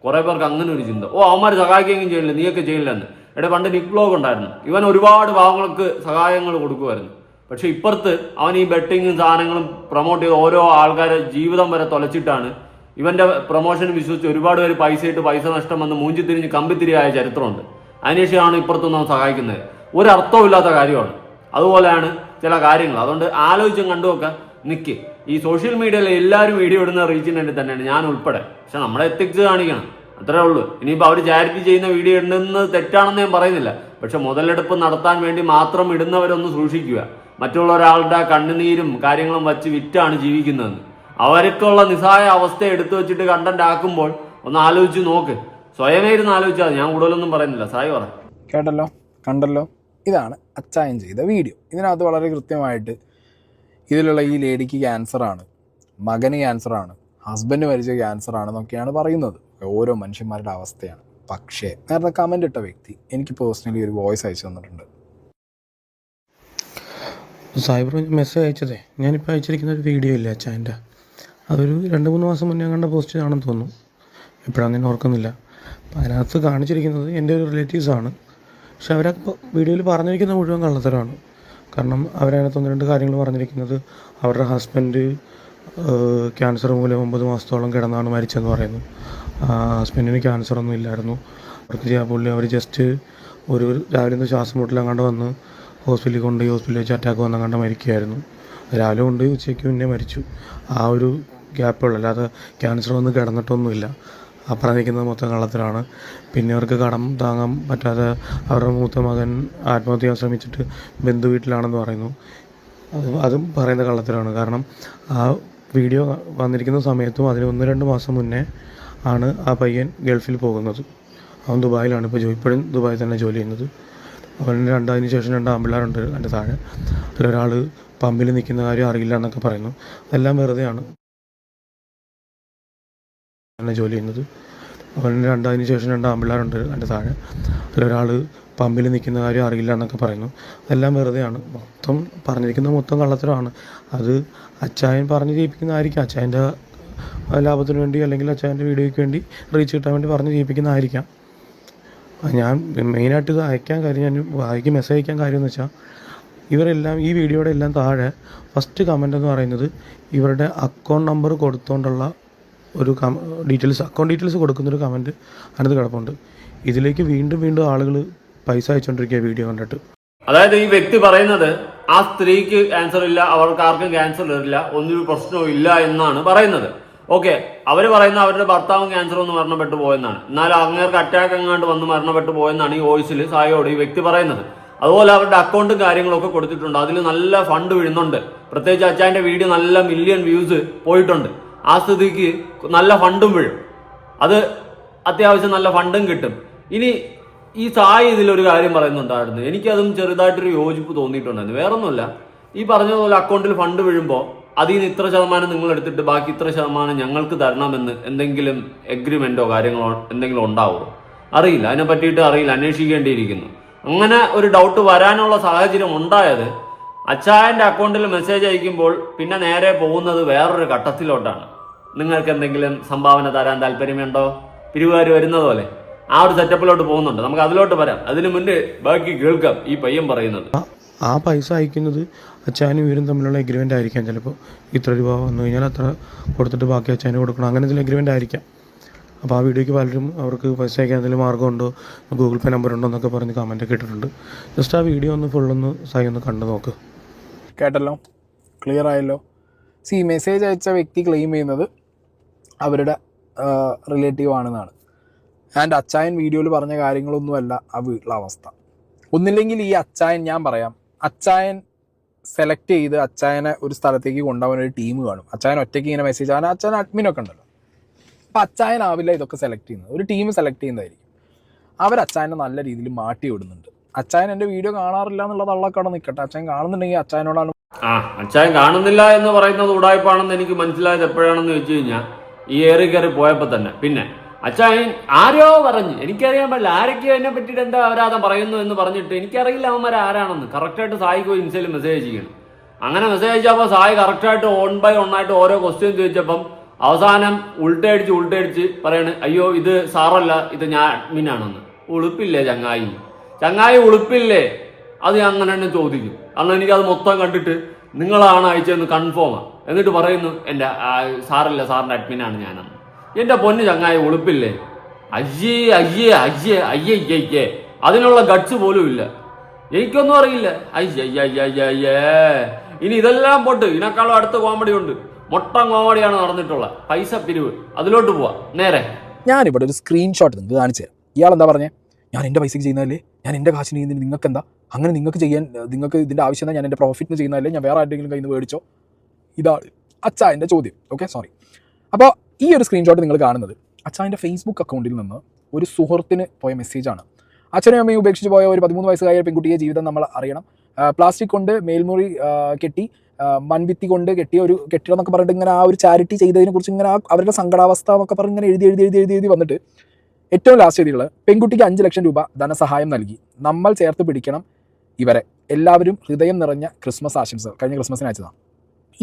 കുറെ പേർക്ക് അങ്ങനെ ഒരു ചിന്ത, അവന്മാർ സഹായിക്കുകയും ചെയ്യില്ല, നീയൊക്കെ ചെയ്യില്ലെന്ന്. പണ്ട് നിക് വ്ലോഗ് ഉണ്ടായിരുന്നു. ഇവൻ ഒരുപാട് പാവങ്ങൾക്ക് സഹായങ്ങൾ കൊടുക്കുമായിരുന്നു. പക്ഷെ ഇപ്പുറത്ത് അവൻ ഈ ബെറ്റിങ്ങും സാധനങ്ങളും പ്രൊമോട്ട് ചെയ്ത് ഓരോ ആൾക്കാരെ ജീവിതം വരെ തൊലച്ചിട്ടാണ് ഇവന്റെ പ്രൊമോഷൻ വിശ്വസിച്ച് ഒരുപാട് പേര് പൈസ നഷ്ടം വന്ന് മൂഞ്ചിത്തിരിഞ്ഞ് കമ്പിത്തിരിയായ ചരിത്രമുണ്ട്. അതിനുശേഷമാണ് ഇപ്പുറത്തൊന്നും അവൻ സഹായിക്കുന്നത്. ഒരർത്ഥവും ഇല്ലാത്ത കാര്യമാണ്. അതുപോലെയാണ് ചില കാര്യങ്ങൾ. അതുകൊണ്ട് ആലോചിച്ചും കണ്ടുമൊക്കെ നിൽക്ക്. ഈ സോഷ്യൽ മീഡിയയിൽ എല്ലാവരും വീഡിയോ ഇടുന്ന റീച്ചിന് വേണ്ടി തന്നെയാണ്, ഞാൻ ഉൾപ്പെടെ. പക്ഷെ നമ്മുടെ എത്തിക്സ് കാണിക്കണം. അത്രേ ഉള്ളൂ. ഇനിയിപ്പോൾ അവർ ചാരിറ്റി ചെയ്യുന്ന വീഡിയോ ഇടുന്നത് തെറ്റാണെന്ന് ഞാൻ പറയുന്നില്ല. പക്ഷെ മുതലെടുപ്പ് നടത്താൻ വേണ്ടി മാത്രം ഇടുന്നവരൊന്ന് സൂക്ഷിക്കുക. മറ്റുള്ള ഒരാളുടെ കണ്ണുനീരും കാര്യങ്ങളും വച്ച് വിറ്റാണ് ജീവിക്കുന്നതെന്ന്. അവർക്കുള്ള നിസ്സായ അവസ്ഥ എടുത്തു വെച്ചിട്ട് കണ്ടന്റ് ആക്കുമ്പോൾ ഒന്ന് ആലോചിച്ച് നോക്ക്. സ്വയമേ ഇരുന്ന് ആലോചിച്ചാൽ ഞാൻ കൂടുതലൊന്നും പറയുന്നില്ല. സായി പറ. കേട്ടല്ലോ, കണ്ടല്ലോ, ഇതാണ് അച്ചായൻ ചെയ്ത വീഡിയോ. ഇതിനകത്ത് വളരെ കൃത്യമായിട്ട് ഇതിലുള്ള ഈ ലേഡിക്ക് ക്യാൻസറാണ്, മകന് ക്യാൻസറാണ്, ഹസ്ബൻഡ് മരിച്ച ക്യാൻസറാണെന്നൊക്കെയാണ് പറയുന്നത്. ഓരോ മനുഷ്യന്മാരുടെ അവസ്ഥയാണ്. പക്ഷേ നേരത്തെ കമൻ്റ് ഇട്ട വ്യക്തി എനിക്ക് പേഴ്സണലി ഒരു വോയിസ് അയച്ചു തന്നിട്ടുണ്ട്. സൈബർ മെസ്സേജ് അയച്ചതേ, ഞാനിപ്പോൾ അയച്ചിരിക്കുന്ന ഒരു വീഡിയോ ഇല്ലേ അച്ചായൻ്റെ, അതൊരു 2-3 മാസം മുന്നേ കണ്ട പോസ്റ്റ് ആണെന്ന് തോന്നുന്നു. എപ്പോഴാണെന്ന് ഞാൻ ഓർക്കുന്നില്ല. അപ്പോൾ അതിനകത്ത് കാണിച്ചിരിക്കുന്നത് എൻ്റെ ഒരു റിലേറ്റീവ്സാണ്. പക്ഷെ അവരപ്പോൾ വീഡിയോയിൽ പറഞ്ഞിരിക്കുന്ന മുഴുവൻ കള്ളത്തരമാണ്. കാരണം അവരതിനകത്ത് 1-2 കാര്യങ്ങൾ പറഞ്ഞിരിക്കുന്നത് അവരുടെ ഹസ്ബൻഡ് ക്യാൻസർ മൂലം 9 മാസത്തോളം കിടന്നാണ് മരിച്ചെന്ന് പറയുന്നു. ഹസ്ബൻഡിന് ക്യാൻസറൊന്നും ഇല്ലായിരുന്നു. അവർക്ക് പുള്ളി അവർ ജസ്റ്റ് ഒരു രാവിലെ ശ്വാസം മുട്ടലങ്ങാണ്ട് വന്ന് ഹോസ്പിറ്റലിൽ കൊണ്ടുപോയി, ഹോസ്പിറ്റലിൽ വെച്ച് അറ്റാക്ക് വന്നങ്ങാണ്ട് മരിക്കുകയായിരുന്നു. രാവിലെ കൊണ്ടുപോയി ഉച്ചയ്ക്ക് മുന്നേ മരിച്ചു. ആ ഒരു ഗ്യാപ്പുള്ളൂ, അല്ലാതെ ക്യാൻസർ വന്ന് കിടന്നിട്ടൊന്നുമില്ല. ആ പറഞ്ഞിരിക്കുന്നത് മൊത്തം കള്ളത്തരമാണ്. പിന്നെ അവർക്ക് കടം താങ്ങാൻ പറ്റാതെ അവരുടെ മൂത്ത മകൻ ആത്മഹത്യ ചെയ്യാൻ ശ്രമിച്ചിട്ട് ബന്ധു വീട്ടിലാണെന്ന് പറയുന്നു. അതും പറയുന്ന കള്ളത്തരമാണ്. കാരണം ആ വീഡിയോ വന്നിരിക്കുന്ന സമയത്തും അതിന് 1-2 മാസം മുന്നേ ആണ് ആ പയ്യൻ ഗൾഫിൽ പോകുന്നത്. അവൻ ദുബായിലാണ് ഇപ്പോൾ ഇപ്പോഴും ദുബായിൽ തന്നെ ജോലി ചെയ്യുന്നത്. അവന് അതിന് ശേഷം 2 ആൺപിള്ളേരുണ്ട് എൻ്റെ താഴെ. അതിലൊരാൾ പമ്പിൽ നിൽക്കുന്ന കാര്യം അറിയില്ല എന്നൊക്കെ പറയുന്നു. അതെല്ലാം വെറുതെയാണ്. തന്നെ ജോലി ചെയ്യുന്നത്. അവന് അതിന് ശേഷം 2 ആൺപിള്ളേരുണ്ട് എൻ്റെ താഴെ. അതിലൊരാൾ പമ്പിൽ നിൽക്കുന്ന കാര്യം അറിയില്ല എന്നൊക്കെ പറയുന്നു. അതെല്ലാം വെറുതെയാണ്. മൊത്തം പറഞ്ഞിരിക്കുന്ന മൊത്തം കള്ളത്തരമാണ്. അത് അച്ചായൻ പറഞ്ഞ് ചെയ്യിപ്പിക്കുന്നതായിരിക്കാം. അച്ചായൻ്റെ ലാഭത്തിന് വേണ്ടി അല്ലെങ്കിൽ അച്ചായൻ്റെ വീഡിയോയ്ക്ക് വേണ്ടി റീച്ച് കിട്ടാൻ വേണ്ടി പറഞ്ഞ് ചെയ്യിപ്പിക്കുന്നതായിരിക്കാം. ഞാൻ മെയിനായിട്ട് ഇത് അയക്കാൻ കാര്യം, ഞാൻ മെസ്സേജ് അയക്കാൻ കാര്യം എന്ന് വെച്ചാൽ ഇവരെല്ലാം ഈ വീഡിയോയുടെ എല്ലാം താഴെ ഫസ്റ്റ് കമൻ്റ് എന്ന് പറയുന്നത് ഇവരുടെ അക്കൗണ്ട് നമ്പർ കൊടുത്തുകൊണ്ടുള്ള ഒരു അക്കൗണ്ട് ഡീറ്റെയിൽസ് കൊടുക്കുന്നൊരു കമൻറ്റ് അതിനകത്ത് കിടപ്പുണ്ട്. ഇതിലേക്ക് വീണ്ടും വീണ്ടും ആളുകൾ പൈസ അയച്ചുകൊണ്ടിരിക്കുക വീഡിയോ കണ്ടിട്ട്. അതായത് ഈ വ്യക്തി പറയുന്നത് ആ സ്ത്രീക്ക് ക്യാൻസർ ഇല്ല, അവർക്ക് ആർക്കും ക്യാൻസർ ഇല്ല, ഒന്നൊരു പ്രശ്നവും ഇല്ല എന്നാണ് പറയുന്നത്. ഓക്കെ, അവർ പറയുന്ന അവരുടെ ഭർത്താവും ക്യാൻസർ ഒന്ന് മരണപ്പെട്ടു പോയെന്നാണ്. എന്നാൽ അങ്ങേർക്ക് അറ്റാക്ക് എങ്ങാണ്ട് വന്ന് മരണപ്പെട്ടു പോയെന്നാണ് ഈ വോയിസിൽ സായോട് ഈ വ്യക്തി പറയുന്നത്. അതുപോലെ അവരുടെ അക്കൗണ്ടും കാര്യങ്ങളൊക്കെ കൊടുത്തിട്ടുണ്ട്. അതിൽ നല്ല ഫണ്ട് വീഴുന്നുണ്ട്. പ്രത്യേകിച്ച് അച്ചായൻ്റെ വീഡിയോ നല്ല മില്യൺ വ്യൂസ് പോയിട്ടുണ്ട്. ആ സ്ഥിതിക്ക് നല്ല ഫണ്ടും വീഴും. അത് അത്യാവശ്യം നല്ല ഫണ്ടും കിട്ടും. ഇനി ഈ സായി ഇതിലൊരു കാര്യം പറയുന്നുണ്ടായിരുന്നു, എനിക്കതും ചെറുതായിട്ടൊരു യോജിപ്പ് തോന്നിയിട്ടുണ്ടായിരുന്നു. വേറൊന്നുമില്ല, ഈ പറഞ്ഞതുപോലെ അക്കൗണ്ടിൽ ഫണ്ട് വീഴുമ്പോൾ അതിൽ നിന്ന് ഇത്ര ശതമാനം നിങ്ങൾ എടുത്തിട്ട് ബാക്കി ഇത്ര ശതമാനം ഞങ്ങൾക്ക് തരണമെന്ന് എന്തെങ്കിലും എഗ്രിമെന്റോ കാര്യങ്ങളോ എന്തെങ്കിലും ഉണ്ടാവുമോ? അറിയില്ല, അതിനെ പറ്റിയിട്ട് അറിയില്ല, അന്വേഷിക്കേണ്ടിയിരിക്കുന്നു. അങ്ങനെ ഒരു ഡൗട്ട് വരാനുള്ള സാഹചര്യം ഉണ്ടായത് അച്ചായൻ്റെ അക്കൗണ്ടിൽ മെസ്സേജ് അയക്കുമ്പോൾ പിന്നെ നേരെ പോകുന്നത് വേറൊരു ഘട്ടത്തിലോട്ടാണ്. നിങ്ങൾക്ക് എന്തെങ്കിലും സംഭാവന തരാൻ താല്പര്യമുണ്ടോ, പിരിവുകാർ വരുന്നത് പോലെ ആ ഒരു സെറ്റപ്പിലോട്ട് പോകുന്നുണ്ട്. നമുക്ക് അതിലോട്ട് വരാം. അതിനു മുന്നേ ബാക്കി കേൾക്കാം ഈ പയ്യൻ പറയുന്നത്. ആ പൈസ അയക്കുന്നത് അച്ചായനും ഇവരും തമ്മിലുള്ള എഗ്രിമെൻ്റ് ആയിരിക്കാം. ചിലപ്പോൾ ഇത്ര രൂപ വന്നു കഴിഞ്ഞാൽ അത്ര കൊടുത്തിട്ട് ബാക്കി അച്ചായന് കൊടുക്കണം, അങ്ങനെ എന്തെങ്കിലും എഗ്രിമെൻ്റ് ആയിരിക്കാം. അപ്പോൾ ആ വീഡിയോയ്ക്ക് പലരും അവർക്ക് പൈസ അയക്കാൻ എന്തെങ്കിലും മാർഗ്ഗമുണ്ടോ, ഗൂഗിൾ പേ നമ്പർ ഉണ്ടോ എന്നൊക്കെ പറഞ്ഞ് കമൻറ്റൊക്കെ ഇട്ടിട്ടുണ്ട്. ജസ്റ്റ് ആ വീഡിയോ ഒന്ന് ഫുള്ളൊന്ന് സായി ഒന്ന് കണ്ടു നോക്ക്. കേട്ടല്ലോ, ക്ലിയർ ആയല്ലോ. മെസ്സേജ് അയച്ച വ്യക്തി ക്ലെയിം ചെയ്യുന്നത് അവരുടെ റിലേറ്റീവ് ആണെന്നാണ്. ആൻഡ് അച്ചായൻ വീഡിയോയിൽ പറഞ്ഞ കാര്യങ്ങളൊന്നുമല്ല ആ വീട്ടിലെ അവസ്ഥ. ഒന്നില്ലെങ്കിൽ ഈ അച്ചായൻ, ഞാൻ പറയാം, അച്ചായൻ സെലക്ട് ചെയ്ത് അച്ചായനെ ഒരു സ്ഥലത്തേക്ക് കൊണ്ടുപോകാൻ ഒരു ടീം കാണും. അച്ചായൻ ഒറ്റയ്ക്ക് ഇങ്ങനെ മെസ്സേജ് ആകാൻ അച്ചായൻ അഡ്മിനൊക്കെ ഉണ്ടല്ലോ. അപ്പം അച്ചായനാവില്ല ഇതൊക്കെ സെലക്ട് ചെയ്യുന്നത്, ഒരു ടീം സെലക്ട് ചെയ്യുന്നതായിരിക്കും. അവർ അച്ചായനെ നല്ല രീതിയിൽ മാറ്റി വിടുന്നുണ്ട്. അച്ചായൻ എൻ്റെ വീഡിയോ കാണാറില്ല എന്നുള്ള തള്ളക്കട നിൽക്കട്ടെ, അച്ചായൻ കാണുന്നുണ്ടെങ്കിൽ അച്ചായനോടാണ്. അച്ചായൻ കാണുന്നില്ല എന്ന് പറയുന്നത് ഉടായ്പാണെന്ന് എനിക്ക് മനസ്സിലായത് എപ്പോഴാണെന്ന് വെച്ച് കഴിഞ്ഞാൽ ഈ ഏറി കയറി പോയപ്പോൾ തന്നെ. പിന്നെ അച്ചായൻ ആരോ പറഞ്ഞ്, എനിക്കറിയാൻ പാടില്ല ആരൊക്കെയോ എന്നെ പറ്റിയിട്ട് എന്താ അപരാധം പറയുന്നു എന്ന് പറഞ്ഞിട്ട് എനിക്കറിയില്ല അവന്മാർ ആരാണെന്ന്. കറക്റ്റായിട്ട് സായിക്ക് പോയി ഇൻസ്റ്റയിൽ മെസ്സേജ് ചെയ്യണം. അങ്ങനെ മെസ്സേജ് അയച്ചപ്പോൾ സായി കറക്റ്റായിട്ട് 1 by 1 ആയിട്ട് ഓരോ ക്വസ്റ്റ്യൻ ചോദിച്ചപ്പം അവസാനം ഉൾട്ടയടിച്ച് പറയണ്, അയ്യോ ഇത് സാറല്ല, ഇത് ഞാൻ അഡ്മിനാണെന്ന്. ഉളുപ്പില്ലേ ചങ്ങായി ഉളുപ്പില്ലേ? അത് ഞാൻ അങ്ങനെ തന്നെ ചോദിക്കും. കാരണം എനിക്കത് മൊത്തം കണ്ടിട്ട് നിങ്ങളാണ് അയച്ചതെന്ന് കൺഫേമാണ്. എന്നിട്ട് പറയുന്നു എൻ്റെ സാറല്ല, സാറിൻ്റെ അഡ്മിനാണ് ഞാനെന്ന്. എൻ്റെ പൊന്ന് ചങ്ങായി ഉളുപ്പില്ലേ? അയ്യേ അതിനുള്ള ഗട്സ് പോലും ഇല്ല. എനിക്കൊന്നും അറിയില്ല. അയ്യേ ഇനി ഇതെല്ലാം പോട്ട്, ഇതിനേക്കാളും അടുത്ത കോമഡി ഉണ്ട്. മൊട്ടം കോമഡിയാണ് നടന്നിട്ടുള്ള പൈസ പിരിവ്. അതിലോട്ട് പോവാ നേരെ. ഞാനിവിടെ ഒരു സ്ക്രീൻഷോട്ട് നിങ്ങൾക്ക് കാണിച്ചു തരാം. ഇയാൾ എന്താ പറഞ്ഞത്? ഞാൻ എൻ്റെ പൈസയ്ക്ക് ചെയ്യുന്നതല്ലേ, ഞാൻ എൻ്റെ കാശിന് ചെയ്യുന്നതിന് നിങ്ങൾക്ക് എന്താ, അങ്ങനെ നിങ്ങൾക്ക് ചെയ്യാൻ നിങ്ങൾക്ക് ഇതിൻ്റെ ആവശ്യം എന്താ, ഞാൻ എൻ്റെ പ്രോഫിറ്റിന് ചെയ്യുന്നതല്ലേ, ഞാൻ വേറെ ആരുടെയെങ്കിലും കയ്യിൽ നിന്ന് മേടിച്ചോ? ഇതാണ് അച്ചായൻ്റെ ചോദ്യം. Okay, sorry. അപ്പോൾ ഈ ഒരു സ്ക്രീൻഷോട്ട് നിങ്ങൾ കാണുന്നത് അച്ചായൻ്റെ ഫേസ്ബുക്ക് അക്കൗണ്ടിൽ നിന്ന് ഒരു സുഹൃത്തിന് പോയ മെസ്സേജാണ്. അച്ഛനും അമ്മയും ഉപേക്ഷിച്ച് പോയ ഒരു 13 വയസ്സുകായ പെൺകുട്ടിയെ ജീവിതം നമ്മൾ അറിയണം. പ്ലാസ്റ്റിക് കൊണ്ട് മേൽമുറി കെട്ടി, മൺഭിത്തി കൊണ്ട് കെട്ടിയ ഒരു കെട്ടിടം എന്നൊക്കെ പറഞ്ഞിട്ട് ഇങ്ങനെ ആ ഒരു ചാരിറ്റി ചെയ്തതിനെ കുറിച്ച് ഇങ്ങനെ അവരുടെ സങ്കടാവസ്ഥ എന്നൊക്കെ പറഞ്ഞ് ഇങ്ങനെ എഴുതി വന്നിട്ട് ഏറ്റവും ലാസ്റ്റ് എഴുതിയുള്ളത് പെൺകുട്ടിക്ക് 5 ലക്ഷം രൂപ ധനസഹായം നൽകി. നമ്മൾ ചേർത്ത് പിടിക്കണം ഇവരെ. എല്ലാവരും ഹൃദയം നിറഞ്ഞ ക്രിസ്മസ് ആശംസകൾ. കഴിഞ്ഞ ക്രിസ്മസിന് അയച്ചതാണ്.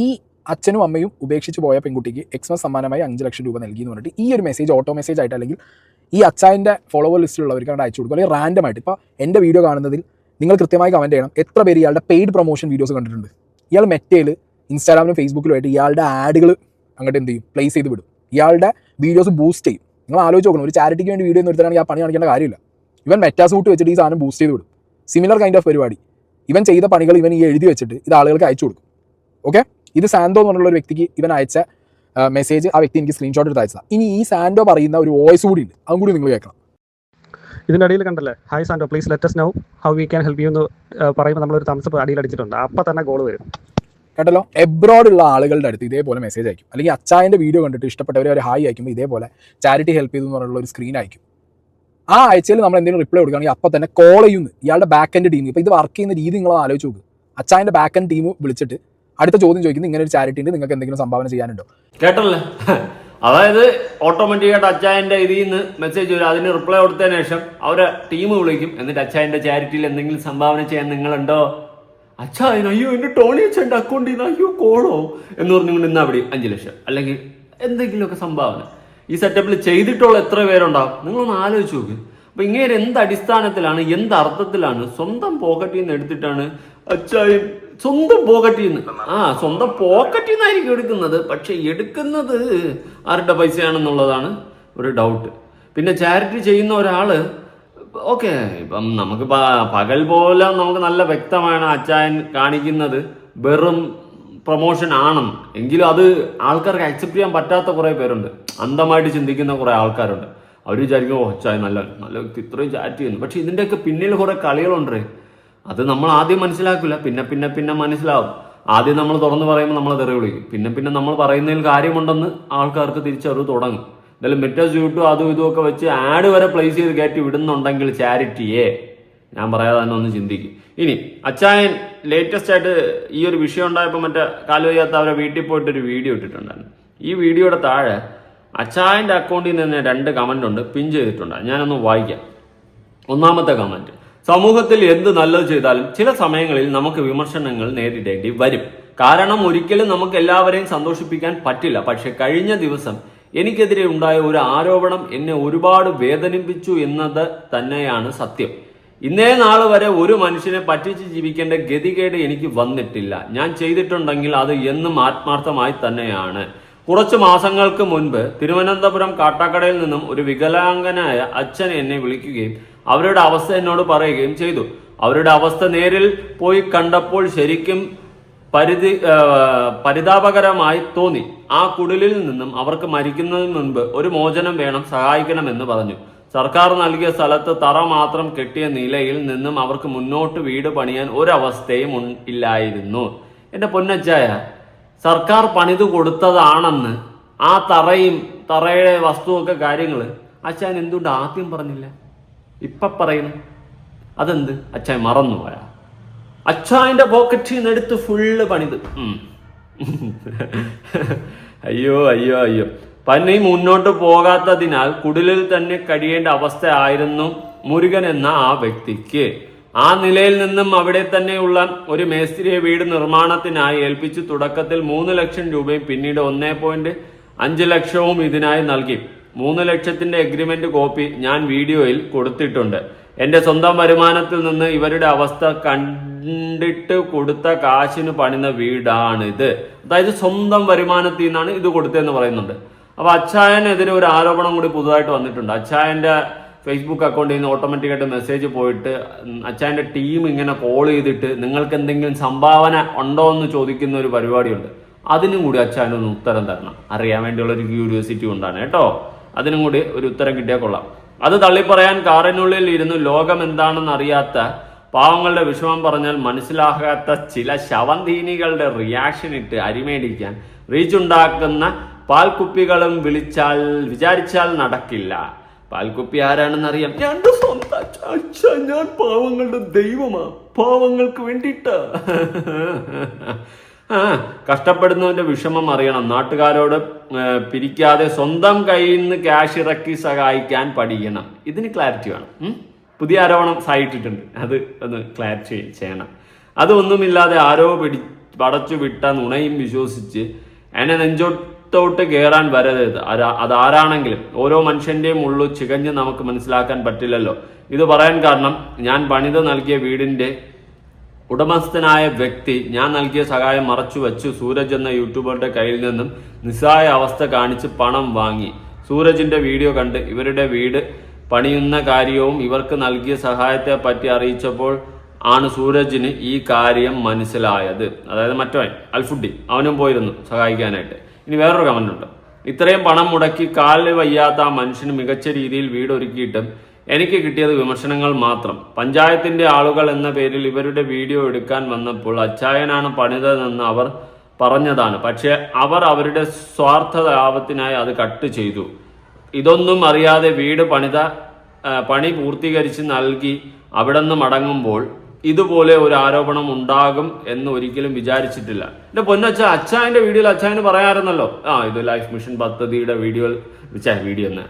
ഈ അച്ഛനും അമ്മയും ഉപേക്ഷിച്ച് പോയ പെൺകുട്ടിക്ക് എക്സ്മസ് സമ്മാനമായി 5 ലക്ഷം രൂപ നൽകി എന്ന് പറഞ്ഞിട്ട് ഈ ഒരു മെസ്സേജ് ഓട്ടോ മെസ്സേജ് ആയിട്ട് അല്ലെങ്കിൽ ഈ അച്ചായൻ്റെ ഫോളോവർ ലിസ്റ്റിലുള്ളവർക്ക് അവിടെ അയച്ചു കൊടുക്കും. അല്ലെങ്കിൽ റാൻഡം ആയിട്ട്. ഇപ്പോൾ എൻ്റെ വീഡിയോ കാണുന്നതിൽ നിങ്ങൾ കൃത്യമായി കമൻറ്റ് ചെയ്യണം എത്ര പേര് ഇയാളുടെ പെയ്ഡ് പ്രൊമോഷൻ വീഡിയോസ് കണ്ടിട്ടുണ്ട്. ഇയാൾ മെറ്റയിൽ ഇൻസ്റ്റാഗ്രാമിലും ഫേസ്ബുക്കിലുമായിട്ട് ഇയാളുടെ ആഡുകൾ അങ്ങോട്ട് എന്ത് ചെയ്യും, പ്ലേസ് ചെയ്ത് വിടും. ഇയാളുടെ വീഡിയോസ് ബൂസ്റ്റ് ചെയ്യും. നിങ്ങൾ ആലോചിച്ച് നോക്കണം, ഒരു ചാരിറ്റിക്ക് വേണ്ടി വീഡിയോ നിർത്തണമെങ്കിൽ ആ പണി കാണിക്കേണ്ട കാര്യമില്ല. ഇവൻ മെറ്റാസൂട്ട് വെച്ചിട്ട് ഈ സാധനം ബൂസ്റ്റ് ചെയ്ത് വിടും. സിമിലർ കൈൻഡ് ഓഫ് പരിപാടി. ഇവൻ ചെയ്ത പണികൾ ഇവൻ ഈ എഴുതി വെച്ചിട്ട് ഇത് ആളുകൾക്ക് അയച്ചു കൊടുക്കും. ഓക്കെ, ഇത് സാൻഡോ എന്ന് പറഞ്ഞുള്ള ഒരു വ്യക്തിക്ക് ഇവൻ അയച്ച മെസ്സേജ് ആ വ്യക്തി എനിക്ക് സ്ക്രീൻഷോട്ട് എടുത്ത് അയച്ചതാണ്. ഇനി ഈ സാൻഡോ പറയുന്ന ഒരു വോയിസ് കൂടി ഉണ്ട്, അതും കൂടി നിങ്ങൾ കേൾക്കണം. ഇതിൻ്റെ അടിയിൽ കണ്ടല്ലേ, ഹായ് സാൻഡോ please let us know how we can help you എന്ന് പറയുമ്പോൾ നമ്മളൊരു തംസപ്പ് അടിയിൽ അടിച്ചിട്ടുണ്ട്. അപ്പം തന്നെ ഗോൾ വരും. കേട്ടല്ലോ, എബ്രോഡുള്ള ആളുകളുടെ അടുത്ത് ഇതേപോലെ മെസ്സേജ് അയക്കും. അല്ലെങ്കിൽ അച്ചായൻ്റെ വീഡിയോ കണ്ടിട്ട് ഇഷ്ടപ്പെട്ടവരെ ഒരു ഹായ് അയക്കുമ്പോൾ ഇതേപോലെ ചാരിറ്റി ഹെൽപ്പ് ചെയ്തു എന്ന് പറഞ്ഞുള്ള ഒരു സ്ക്രീൻ അയക്കും. ആ ആഴ്ചയിൽ നമ്മൾ എന്തെങ്കിലും റിപ്ലൈ കൊടുക്കുകയാണെങ്കിൽ അപ്പം തന്നെ കോൾ ചെയ്യുന്നു ഇയാളുടെ ബാക്ക് എൻഡ് ടീം. ഇപ്പോൾ ഇത് വർക്ക് ചെയ്യുന്ന രീതി നിങ്ങൾ ആലോചിച്ച് നോക്ക്. അച്ചായൻ്റെ ബാക്ക് എൻഡ് ടീം വിളിച്ചിട്ട് അടുത്ത ചോദ്യം ചോദിക്കുന്നത് ഇങ്ങനെ ഒരു ചാരിറ്റി ഉണ്ട്, നിങ്ങൾക്ക് എന്തെങ്കിലും സംഭാവന ചെയ്യാനുണ്ടോ? കേട്ടല്ലേ, അതായത് ഓട്ടോമാറ്റിക്കായിട്ട് അച്ചായൻ്റെ ഇതിൽ നിന്ന് മെസ്സേജ് വരും. അതിന് റിപ്ലൈ കൊടുത്തതിന് ശേഷം അവരെ ടീം വിളിക്കും. എന്നിട്ട് അച്ചായൻ്റെ ചാരിറ്റിയിൽ എന്തെങ്കിലും സംഭാവന ചെയ്യാൻ നിങ്ങളുണ്ടോ? അച്ചായൻ അയ്യോ എൻ്റെ ടോണി അച്ഛൻ്റെ അക്കൗണ്ടിൽ നിന്ന് അയ്യോ കോളോ എന്ന് പറഞ്ഞുകൊണ്ട് ഇന്ന് അവിടെ 5 ലക്ഷം അല്ലെങ്കിൽ എന്തെങ്കിലുമൊക്കെ സംഭാവന ഈ സെറ്റപ്പിൽ ചെയ്തിട്ടുള്ള എത്ര പേരുണ്ടാവും? നിങ്ങളൊന്ന് ആലോചിച്ച് നോക്ക്. അപ്പൊ ഇങ്ങനെ എന്ത് അടിസ്ഥാനത്തിലാണ്, എന്ത് അർത്ഥത്തിലാണ് സ്വന്തം പോക്കറ്റിൽ നിന്ന് എടുത്തിട്ടാണ് അച്ചായൻ സ്വന്തം പോക്കറ്റിൽ നിന്ന് സ്വന്തം പോക്കറ്റിൽ നിന്നായിരിക്കും എടുക്കുന്നത്. പക്ഷെ എടുക്കുന്നത് ആരുടെ പൈസയാണെന്നുള്ളതാണ് ഒരു ഡൗട്ട്. പിന്നെ ചാരിറ്റി ചെയ്യുന്ന ഒരാള് ഓക്കെ, ഇപ്പം നമുക്ക് പകൽ പോലെ നമുക്ക് നല്ല വ്യക്തമാണ് അച്ചായൻ കാണിക്കുന്നത് വെറും പ്രൊമോഷൻ ആണെന്ന്. എങ്കിലും അത് ആൾക്കാർക്ക് അക്സെപ്റ്റ് ചെയ്യാൻ പറ്റാത്ത കുറേ പേരുണ്ട്. അന്ധമായിട്ട് ചിന്തിക്കുന്ന കുറേ ആൾക്കാരുണ്ട്. അവർ വിചാരിക്കും ഓ അച്ചായൻ നല്ല നല്ല വ്യക്തി, ഇത്രയും ചാറ്റ് ചെയ്യുന്നു. പക്ഷെ ഇതിൻ്റെയൊക്കെ പിന്നിൽ കുറേ കളികളുണ്ട്. അത് നമ്മൾ ആദ്യം മനസ്സിലാക്കില്ല, പിന്നെ മനസ്സിലാവും. ആദ്യം നമ്മൾ തുറന്ന് പറയുമ്പോൾ നമ്മൾ തെറി വിളിക്കും. പിന്നെ നമ്മൾ പറയുന്നതിൽ കാര്യമുണ്ടെന്ന് ആൾക്കാർക്ക് തിരിച്ചറിവ് തുടങ്ങും. എന്തായാലും മെറ്റാസ് യൂട്യൂബ് അതും ഇതുമൊക്കെ വെച്ച് ആഡ് വരെ പ്ലേസ് ചെയ്ത് കയറ്റി വിടുന്നുണ്ടെങ്കിൽ ചാരിറ്റിയെ ഞാൻ പറയാതെ തന്നെ ഒന്ന് ചിന്തിക്കും. ഇനി അച്ചായൻ ലേറ്റസ്റ്റ് ആയിട്ട് ഈ ഒരു വിഷയം ഉണ്ടായപ്പോൾ മറ്റേ കാലുവയ്യാത്ത അവരെ വീട്ടിൽ പോയിട്ടൊരു വീഡിയോ ഇട്ടിട്ടുണ്ടായിരുന്നു. ഈ വീഡിയോയുടെ താഴെ അച്ചായൻ്റെ അക്കൗണ്ടിൽ നിന്ന് 2 കമൻ്റ് ഉണ്ട്, പിൻ ചെയ്തിട്ടുണ്ട്. ഞാനൊന്ന് വായിക്കാം. ഒന്നാമത്തെ കമൻറ്റ്: സമൂഹത്തിൽ എന്ത് നല്ലത് ചെയ്താലും ചില സമയങ്ങളിൽ നമുക്ക് വിമർശനങ്ങൾ നേരിടേണ്ടി വരും. കാരണം ഒരിക്കലും നമുക്ക് എല്ലാവരെയും സന്തോഷിപ്പിക്കാൻ പറ്റില്ല. പക്ഷെ കഴിഞ്ഞ ദിവസം എനിക്കെതിരെ ഉണ്ടായ ഒരു ആരോപണം എന്നെ ഒരുപാട് വേദനിപ്പിച്ചു എന്നത് തന്നെയാണ് സത്യം. ഇന്നേ നാൾ വരെ ഒരു മനുഷ്യനെ പറ്റിച്ച് ജീവിക്കേണ്ട ഗതികേട് എനിക്ക് വന്നിട്ടില്ല. ഞാൻ ചെയ്തിട്ടുണ്ടെങ്കിൽ അത് എന്നും ആത്മാർത്ഥമായി തന്നെയാണ്. കുറച്ച് മാസങ്ങൾക്ക് മുൻപ് തിരുവനന്തപുരം കാട്ടാക്കടയിൽ നിന്നും ഒരു വികലാംഗനായ അച്ഛൻ എന്നെ വിളിക്കുകയും അവരുടെ അവസ്ഥ എന്നോട് പറയുകയും ചെയ്തു. അവരുടെ അവസ്ഥ നേരിൽ പോയി കണ്ടപ്പോൾ ശരിക്കും പരിതാപകരമായി തോന്നി. ആ കുടിലിൽ നിന്നും അവർക്ക് മരിക്കുന്നതിന് മുൻപ് ഒരു മോചനം വേണം, സഹായിക്കണമെന്ന് പറഞ്ഞു. സർക്കാർ നൽകിയ സ്ഥലത്ത് തറ മാത്രം കെട്ടിയ നിലയിൽ നിന്നും അവർക്ക് മുന്നോട്ട് വീട് പണിയാൻ ഒരവസ്ഥയും ഇല്ലായിരുന്നു. എൻ്റെ പൊന്നച്ചായ, സർക്കാർ പണിത് കൊടുത്തതാണെന്ന് ആ തറയുടെ വസ്തുവൊക്കെ കാര്യങ്ങൾ അച്ഛൻ എന്തുകൊണ്ട് ആദ്യം പറഞ്ഞില്ല? ഇപ്പൊ പറയുന്നു അതെന്ത്? അച്ഛൻ മറന്നുപോയ? അച്ഛൻ്റെ പോക്കറ്റിൽ നിന്ന് എടുത്ത് ഫുള്ള് പണിത്. അയ്യോ അയ്യോ അയ്യോ. പനി മുന്നോട്ട് പോകാത്തതിനാൽ കുടിലിൽ തന്നെ കഴിയേണ്ട അവസ്ഥ ആയിരുന്നു മുരുകൻ എന്ന ആ വ്യക്തിക്ക്. ആ നിലയിൽ നിന്നും അവിടെ തന്നെയുള്ള ഒരു മേസ്ത്രിയെ വീട് നിർമ്മാണത്തിനായി ഏൽപ്പിച്ചു. തുടക്കത്തിൽ 3 ലക്ഷം രൂപയും പിന്നീട് 1.5 ലക്ഷവും ഇതിനായി നൽകി. 3 ലക്ഷത്തിന്റെ എഗ്രിമെന്റ് കോപ്പി ഞാൻ വീഡിയോയിൽ കൊടുത്തിട്ടുണ്ട്. എന്റെ സ്വന്തം വരുമാനത്തിൽ നിന്ന് ഇവരുടെ അവസ്ഥ കണ്ടിട്ട് കൊടുത്ത കാശിന് പണിത വീടാണിത്. അതായത് സ്വന്തം വരുമാനത്തിൽ നിന്നാണ് ഇത് കൊടുത്തതെന്ന് പറയുന്നുണ്ട്. അപ്പൊ അച്ചായനെതിരെ ഒരു ആരോപണം കൂടി പുതുതായിട്ട് വന്നിട്ടുണ്ട്. അച്ചായന്റെ ഫേസ്ബുക്ക് അക്കൗണ്ടിൽ നിന്ന് ഓട്ടോമാറ്റിക്കായിട്ട് മെസ്സേജ് പോയിട്ട് അച്ചായന്റെ ടീം ഇങ്ങനെ കോൾ ചെയ്തിട്ട് നിങ്ങൾക്ക് എന്തെങ്കിലും സംഭാവന ഉണ്ടോ എന്ന് ചോദിക്കുന്ന ഒരു പരിപാടിയുണ്ട്. അതിനും കൂടി അച്ചായനൊന്ന് ഉത്തരം തരണം. അറിയാൻ വേണ്ടിയുള്ള ഒരു ക്യൂരിയോസിറ്റി കൊണ്ടാണ് കേട്ടോ. അതിനും കൂടി ഒരു ഉത്തരം കിട്ടിയാൽ കൊള്ളാം. അത് തള്ളിപ്പറയാൻ കാറിനുള്ളിൽ ഇരുന്ന് ലോകം എന്താണെന്ന് അറിയാത്ത, പാവങ്ങളുടെ വിഷമം പറഞ്ഞാൽ മനസ്സിലാകാത്ത ചില ശവന്തീനികളുടെ റിയാക്ഷൻ ഇട്ട് അരിമേടിക്കാൻ റീച്ച് ഉണ്ടാക്കുന്ന പാൽക്കുപ്പികളും വിചാരിച്ചാൽ നടക്കില്ല. പാൽക്കുപ്പി ആരാണെന്ന് അറിയാം. രണ്ട് സ്വന്തം അച്ഛ, ഞാൻ പാവങ്ങളുടെ ദൈവമാ, പാവങ്ങൾക്ക് വേണ്ടിയിട്ട്. കഷ്ടപ്പെടുന്നവന്റെ വിഷമം അറിയണം. നാട്ടുകാരോട് പിരിക്കാതെ സ്വന്തം കയ്യിൽ നിന്ന് ക്യാഷ് ഇറക്കി സഹായിക്കാൻ പഠിക്കണം. ഇതിന് ക്ലാരിറ്റി വേണം. പുതിയ ആരോപണം സായിട്ടിട്ടുണ്ട്, അത് ഒന്ന് ക്ലാരിറ്റി ചെയ്യണം. അതൊന്നുമില്ലാതെ ആരോ പടച്ചു വിട്ട നുണയും വിശ്വസിച്ച് എന്നെ നെഞ്ചോട്ടോട്ട് കയറാൻ വരരുത്. അതാരാണെങ്കിലും ഓരോ മനുഷ്യന്റെയും ഉള്ളു ചികഞ്ഞ് നമുക്ക് മനസ്സിലാക്കാൻ പറ്റില്ലല്ലോ. ഇത് പറയാൻ കാരണം, ഞാൻ പണിത് നൽകിയ വീടിന്റെ ഉടമസ്ഥനായ വ്യക്തി ഞാൻ നൽകിയ സഹായം മറച്ചു വെച്ചു സൂരജ് എന്ന യൂട്യൂബറുടെ കയ്യിൽ നിന്നും നിസ്സായ അവസ്ഥ കാണിച്ച് പണം വാങ്ങി. സൂരജിന്റെ വീഡിയോ കണ്ട് ഇവരുടെ വീട് പണിയുന്ന കാര്യവും ഇവർക്ക് നൽകിയ സഹായത്തെ പറ്റി അറിയിച്ചപ്പോൾ ആണ് സൂരജിന് ഈ കാര്യം മനസ്സിലായത്. അതായത് മറ്റവൻ അൽഫുഡി, അവനും പോയിരുന്നു സഹായിക്കാനായിട്ട്. ഇനി വേറൊരു കമന്റ് ഉണ്ട്. ഇത്രയും പണം മുടക്കി കാലിൽ വയ്യാത്ത ആ മനുഷ്യന് മികച്ച രീതിയിൽ വീട് ഒരുക്കിയിട്ടും എനിക്ക് കിട്ടിയത് വിമർശനങ്ങൾ മാത്രം. പഞ്ചായത്തിന്റെ ആളുകൾ എന്ന പേരിൽ ഇവരുടെ വീഡിയോ എടുക്കാൻ വന്നപ്പോൾ അച്ചായനാണ് പണിതതെന്ന് അവർ പറഞ്ഞതാണ്. പക്ഷെ അവർ അവരുടെ സ്വാർത്ഥ ലാഭത്തിനായി അത് കട്ട് ചെയ്തു. ഇതൊന്നും അറിയാതെ വീട് പണി പൂർത്തീകരിച്ച് നൽകി അവിടെ നിന്ന് മടങ്ങുമ്പോൾ ഇതുപോലെ ഒരു ആരോപണം ഉണ്ടാകും എന്ന് ഒരിക്കലും വിചാരിച്ചിട്ടില്ല. എന്റെ പൊന്നച്ച, അച്ചായന്റെ വീഡിയോയിൽ അച്ചായന് പറയാറുന്നല്ലോ, ഇത് ലൈഫ് മിഷൻ പദ്ധതിയുടെ വീഡിയോ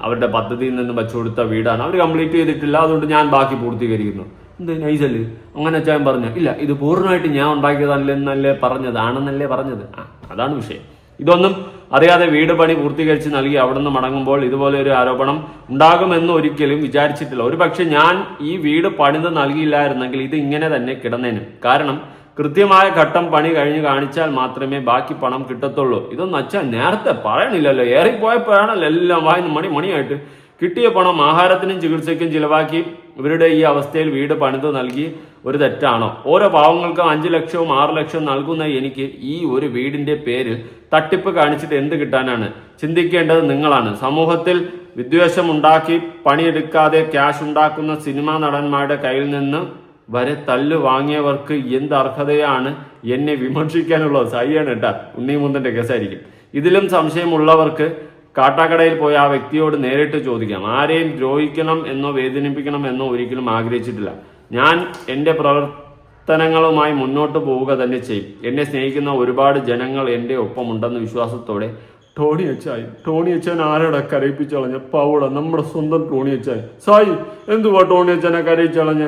അവരുടെ പദ്ധതിയിൽ നിന്ന് വെച്ചു കൊടുത്ത വീടാണ്, അവർ കംപ്ലീറ്റ് ചെയ്തിട്ടില്ല, അതുകൊണ്ട് ഞാൻ ബാക്കി പൂർത്തീകരിക്കുന്നു. എന്ത് നൈസല് അങ്ങനെ അച്ചായൻ പറഞ്ഞു? ഇല്ല, ഇത് പൂർണ്ണമായിട്ട് ഞാൻ ഉണ്ടാക്കിയതല്ലെന്നല്ലേ പറഞ്ഞത്. അതാണ് വിഷയം. ഇതൊന്നും അറിയാതെ വീട് പണി പൂർത്തീകരിച്ച് നൽകി അവിടെ നിന്ന് മടങ്ങുമ്പോൾ ഇതുപോലെ ഒരു ആരോപണം ഉണ്ടാകുമെന്ന് ഒരിക്കലും വിചാരിച്ചിട്ടില്ല. ഒരു പക്ഷെ ഞാൻ ഈ വീട് പണിത് നൽകിയില്ലായിരുന്നെങ്കിൽ ഇത് ഇങ്ങനെ തന്നെ കിടന്നേനും. കാരണം കൃത്യമായ ഘട്ടം പണി കഴിഞ്ഞ് കാണിച്ചാൽ മാത്രമേ ബാക്കി പണം കിട്ടത്തുള്ളൂ. ഇതൊന്നും അച്ഛൻ നേരത്തെ പറയണില്ലല്ലോ. ഏറിപ്പോയപ്പോഴാണല്ലോ എല്ലാം വായിന്ന് മണിയായിട്ട് കിട്ടിയ പണം ആഹാരത്തിനും ചികിത്സയ്ക്കും ചിലവാക്കി ഇവരുടെ ഈ അവസ്ഥയിൽ വീട് പണിത് നൽകി ഒരു തെറ്റാണോ? ഓരോ പാവങ്ങൾക്കും 5 ലക്ഷവും 6 ലക്ഷവും നൽകുന്ന എനിക്ക് ഈ ഒരു വീടിന്റെ പേരിൽ തട്ടിപ്പ് കാണിച്ചിട്ട് എന്ത് കിട്ടാനാണ്? ചിന്തിക്കേണ്ടത് നിങ്ങളാണ്. സമൂഹത്തിൽ വിദ്വേഷം ഉണ്ടാക്കി പണിയെടുക്കാതെ ക്യാഷ് ഉണ്ടാക്കുന്ന സിനിമാ നടന്മാരുടെ കയ്യിൽ നിന്ന് വരെ തല്ല് വാങ്ങിയവർക്ക് എന്ത് അർഹതയാണ് എന്നെ വിമർശിക്കാനുള്ളത്? സഹിയാണ് കേട്ടാ, ഉണ്ണിമുന്തന്റെ കേസായിരിക്കും. ഇതിലും സംശയമുള്ളവർക്ക് കാട്ടാക്കടയിൽ പോയി ആ വ്യക്തിയോട് നേരിട്ട് ചോദിക്കാം. ആരെയും ദ്രോഹിക്കണം എന്നോ വേദനിപ്പിക്കണം എന്നോ ഒരിക്കലും ആഗ്രഹിച്ചിട്ടില്ല. ഞാൻ എൻ്റെ പ്രവർത്തനങ്ങളുമായി മുന്നോട്ട് പോവുക തന്നെ ചെയ്യും. എന്നെ സ്നേഹിക്കുന്ന ഒരുപാട് ജനങ്ങൾ എൻ്റെ ഒപ്പമുണ്ടെന്ന വിശ്വാസത്തോടെ ടോണി അച്ചാൻ ആരോടെ കരയിപ്പിച്ചളഞ്ഞ പൗള, നമ്മുടെ സ്വന്തം ടോണി അച്ചാൻ. സായി, എന്തുവാ ടോണി അച്ചാനെ കരയിച്ചളഞ്ഞ?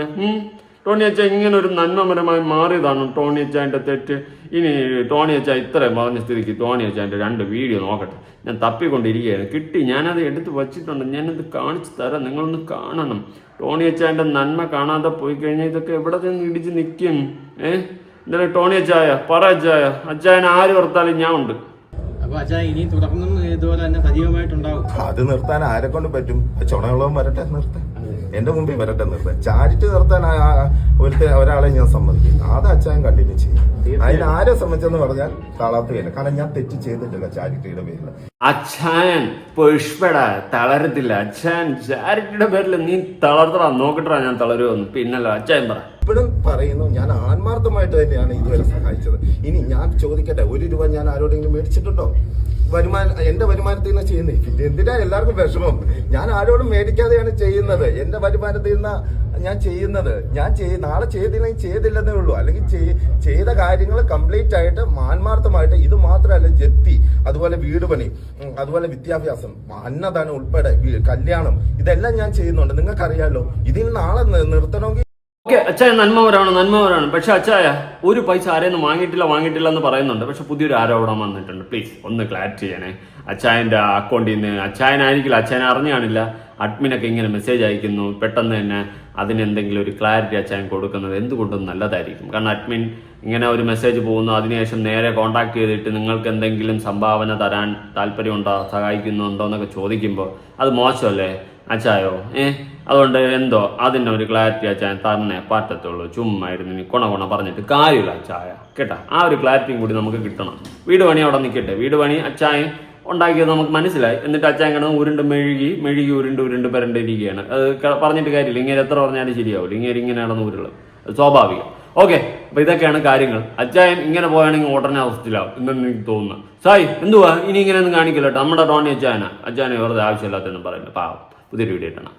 ടോണി അച്ചാൻ ഇങ്ങനെ ഒരു നന്മപരമായി മാറിയതാണ് ടോണി അച്ചാൻ്റെ തെറ്റ്. ഇനി ടോണി അച്ചാൻ ഇത്രയും പറഞ്ഞ സ്ഥിതിക്ക് ടോണി അച്ചാൻ്റെ 2 വീഡിയോ നോക്കട്ടെ. ഞാൻ തപ്പിക്കൊണ്ടിരിക്കുകയാണ്, കിട്ടി, ഞാനത് എടുത്ത് വച്ചിട്ടുണ്ട്, ഞാനത് കാണിച്ചു തരാം, നിങ്ങളൊന്ന് കാണണം. ടോണി അച്ചാൻ്റെ നന്മ കാണാതെ പോയി കഴിഞ്ഞാൽ ഇതൊക്കെ എവിടെ നിന്ന് ഇടിച്ച് നിൽക്കും? എന്തായാലും ടോണി അച്ചായ പറ, അച്ചായനെ ആര് ഓർത്താലും ഞാൻ ഉണ്ട്. അപ്പൊ അച്ഛാ ഇനി തുടർന്നും ഇതുപോലെ തന്നെ സജീവമായിട്ടുണ്ടാവും. അത് നിർത്താൻ ആരെ കൊണ്ട് പറ്റും? ചുണയുള്ളവൻ വരട്ടെ, നിർത്താൻ എന്റെ മുമ്പിൽ വരട്ടെ, നിർത്താൻ. ചാരിറ്റി നിർത്താൻ ഒരാളെ ഞാൻ സമ്മതിക്കും. അത് അച്ചായൻ കണ്ടിന്യൂ ചെയ്യും. അതിന് ആരെ സംബന്ധിച്ചെന്ന് പറഞ്ഞാൽ തളർത്തുകയില്ല. കാരണം ഞാൻ തെറ്റ് ചെയ്തിട്ടില്ല ചാരിറ്റിയുടെ പേരിൽ. അച്ചായൻ പുഷ്പട തളരത്തില്ല. അച്ചായൻ ചാരിറ്റിയുടെ പേരിൽ നീ തളർത്തടാ, നോക്കട്ടാ ഞാൻ തളരുമെന്ന്. പിന്നല്ല അച്ചായൻ പറ. ഇപ്പോഴും പറയുന്നു, ഞാൻ ആത്മാർത്ഥമായിട്ട് തന്നെയാണ് ഇതുവരെ സഹായിച്ചത്. ഇനി ഞാൻ ചോദിക്കട്ടെ, 1 രൂപ ഞാൻ ആരോടെങ്കിലും മേടിച്ചിട്ടുണ്ടോ? എന്റെ വരുമാനത്തിൽ നിന്ന് ചെയ്യുന്നേ. പിന്നെ എന്തിനാ എല്ലാവർക്കും വിഷമം? ഞാൻ ആരോടും മേടിക്കാതെയാണ് ചെയ്യുന്നത്. എന്റെ വരുമാനത്തിൽ നിന്ന് ഞാൻ ചെയ്യുന്നത്. നാളെ ചെയ്തില്ലെങ്കിൽ ചെയ്തില്ലെന്നേ ഉള്ളൂ. അല്ലെങ്കിൽ ചെയ്ത കാര്യങ്ങൾ കംപ്ലീറ്റ് ആയിട്ട് ആത്മാർത്ഥമായിട്ട്, ഇത് മാത്രമല്ല, ജപ്തി, അതുപോലെ വീട് പണി, അതുപോലെ വിദ്യാഭ്യാസം, അന്നദാനം ഉൾപ്പെടെ, കല്യാണം, ഇതെല്ലാം ഞാൻ ചെയ്യുന്നുണ്ട്. നിങ്ങൾക്കറിയാലോ. ഇതിൽ നാളെ നിർത്തണമെങ്കിൽ ഓക്കെ, അച്ചായ നന്മവരാണ്. പക്ഷെ അച്ചായ ഒരു പൈസ ആരെയൊന്നും വാങ്ങിയിട്ടില്ല എന്ന് പറയുന്നുണ്ട്. പക്ഷെ പുതിയൊരു ആരോപണം വന്നിട്ടുണ്ട്. പ്ലീസ് ഒന്ന് ക്ലാരിറ്റി ചെയ്യണേ. അച്ചായന്റെ അക്കൗണ്ടിൽ നിന്ന് അച്ചായനായിരിക്കില്ല, അച്ചായനെ അറിഞ്ഞു കാണില്ല, അഡ്മിനൊക്കെ ഇങ്ങനെ മെസ്സേജ് അയക്കുന്നു. പെട്ടെന്ന് തന്നെ അതിനെന്തെങ്കിലും ഒരു ക്ലാരിറ്റി അച്ചായൻ കൊടുക്കുന്നത് എന്തുകൊണ്ടും നല്ലതായിരിക്കും. കാരണം അഡ്മിൻ ഇങ്ങനെ ഒരു മെസ്സേജ് പോകുന്നു, അതിനുശേഷം നേരെ കോൺടാക്ട് ചെയ്തിട്ട് നിങ്ങൾക്ക് എന്തെങ്കിലും സംഭാവന തരാൻ താല്പര്യമുണ്ടോ, സഹായിക്കുന്നുണ്ടോ എന്നൊക്കെ ചോദിക്കുമ്പോൾ അത് മോശമല്ലേ അച്ചായോ? അതുകൊണ്ട് എന്തോ അതിനൊരു ക്ലാരിറ്റി അച്ചായൻ തന്നെ പറ്റത്തുള്ളൂ. ചുമ്മാ ഇരുന്ന് കൊണ പറഞ്ഞിട്ട് കാര്യമില്ല അച്ചായ കേട്ടാ. ആ ഒരു ക്ലാരിറ്റിയും കൂടി നമുക്ക് കിട്ടണം. വീട് പണി അവിടെ നിൽക്കട്ടെ. വീട് പണി അച്ചായൻ ഉണ്ടാക്കിയത് നമുക്ക് മനസ്സിലായി. എന്നിട്ട് അച്ഛൻ കിടന്ന് ഉരുണ്ട് മെഴുകി ഉരുണ്ട് പരണ്ടിരിക്കുകയാണ്. അത് പറഞ്ഞിട്ട് കാര്യമില്ല. ഇങ്ങനെ എത്ര പറഞ്ഞാലും ശരിയാവില്ല. ഇങ്ങനെ നടന്ന് ഉരുളും, അത് സ്വാഭാവികം. ഓക്കെ, അപ്പൊ ഇതൊക്കെയാണ് കാര്യങ്ങൾ. അച്ചായൻ ഇങ്ങനെ പോയാണെങ്കിൽ ഉടനെ അവസ്ഥയിലാവും എന്നെന്ന് എനിക്ക് തോന്നുന്നു. സായി എന്തുവാ ഇനി ഇങ്ങനെയൊന്നും കാണിക്കില്ല കേട്ടോ. നമ്മുടെ ടോണി അച്ചായനെ വെറുതെ ആവശ്യമില്ലാത്തൊന്നും പറയുന്നത്. പാവം. പുതിയൊരു വീഡിയോ ഇട്ടണം.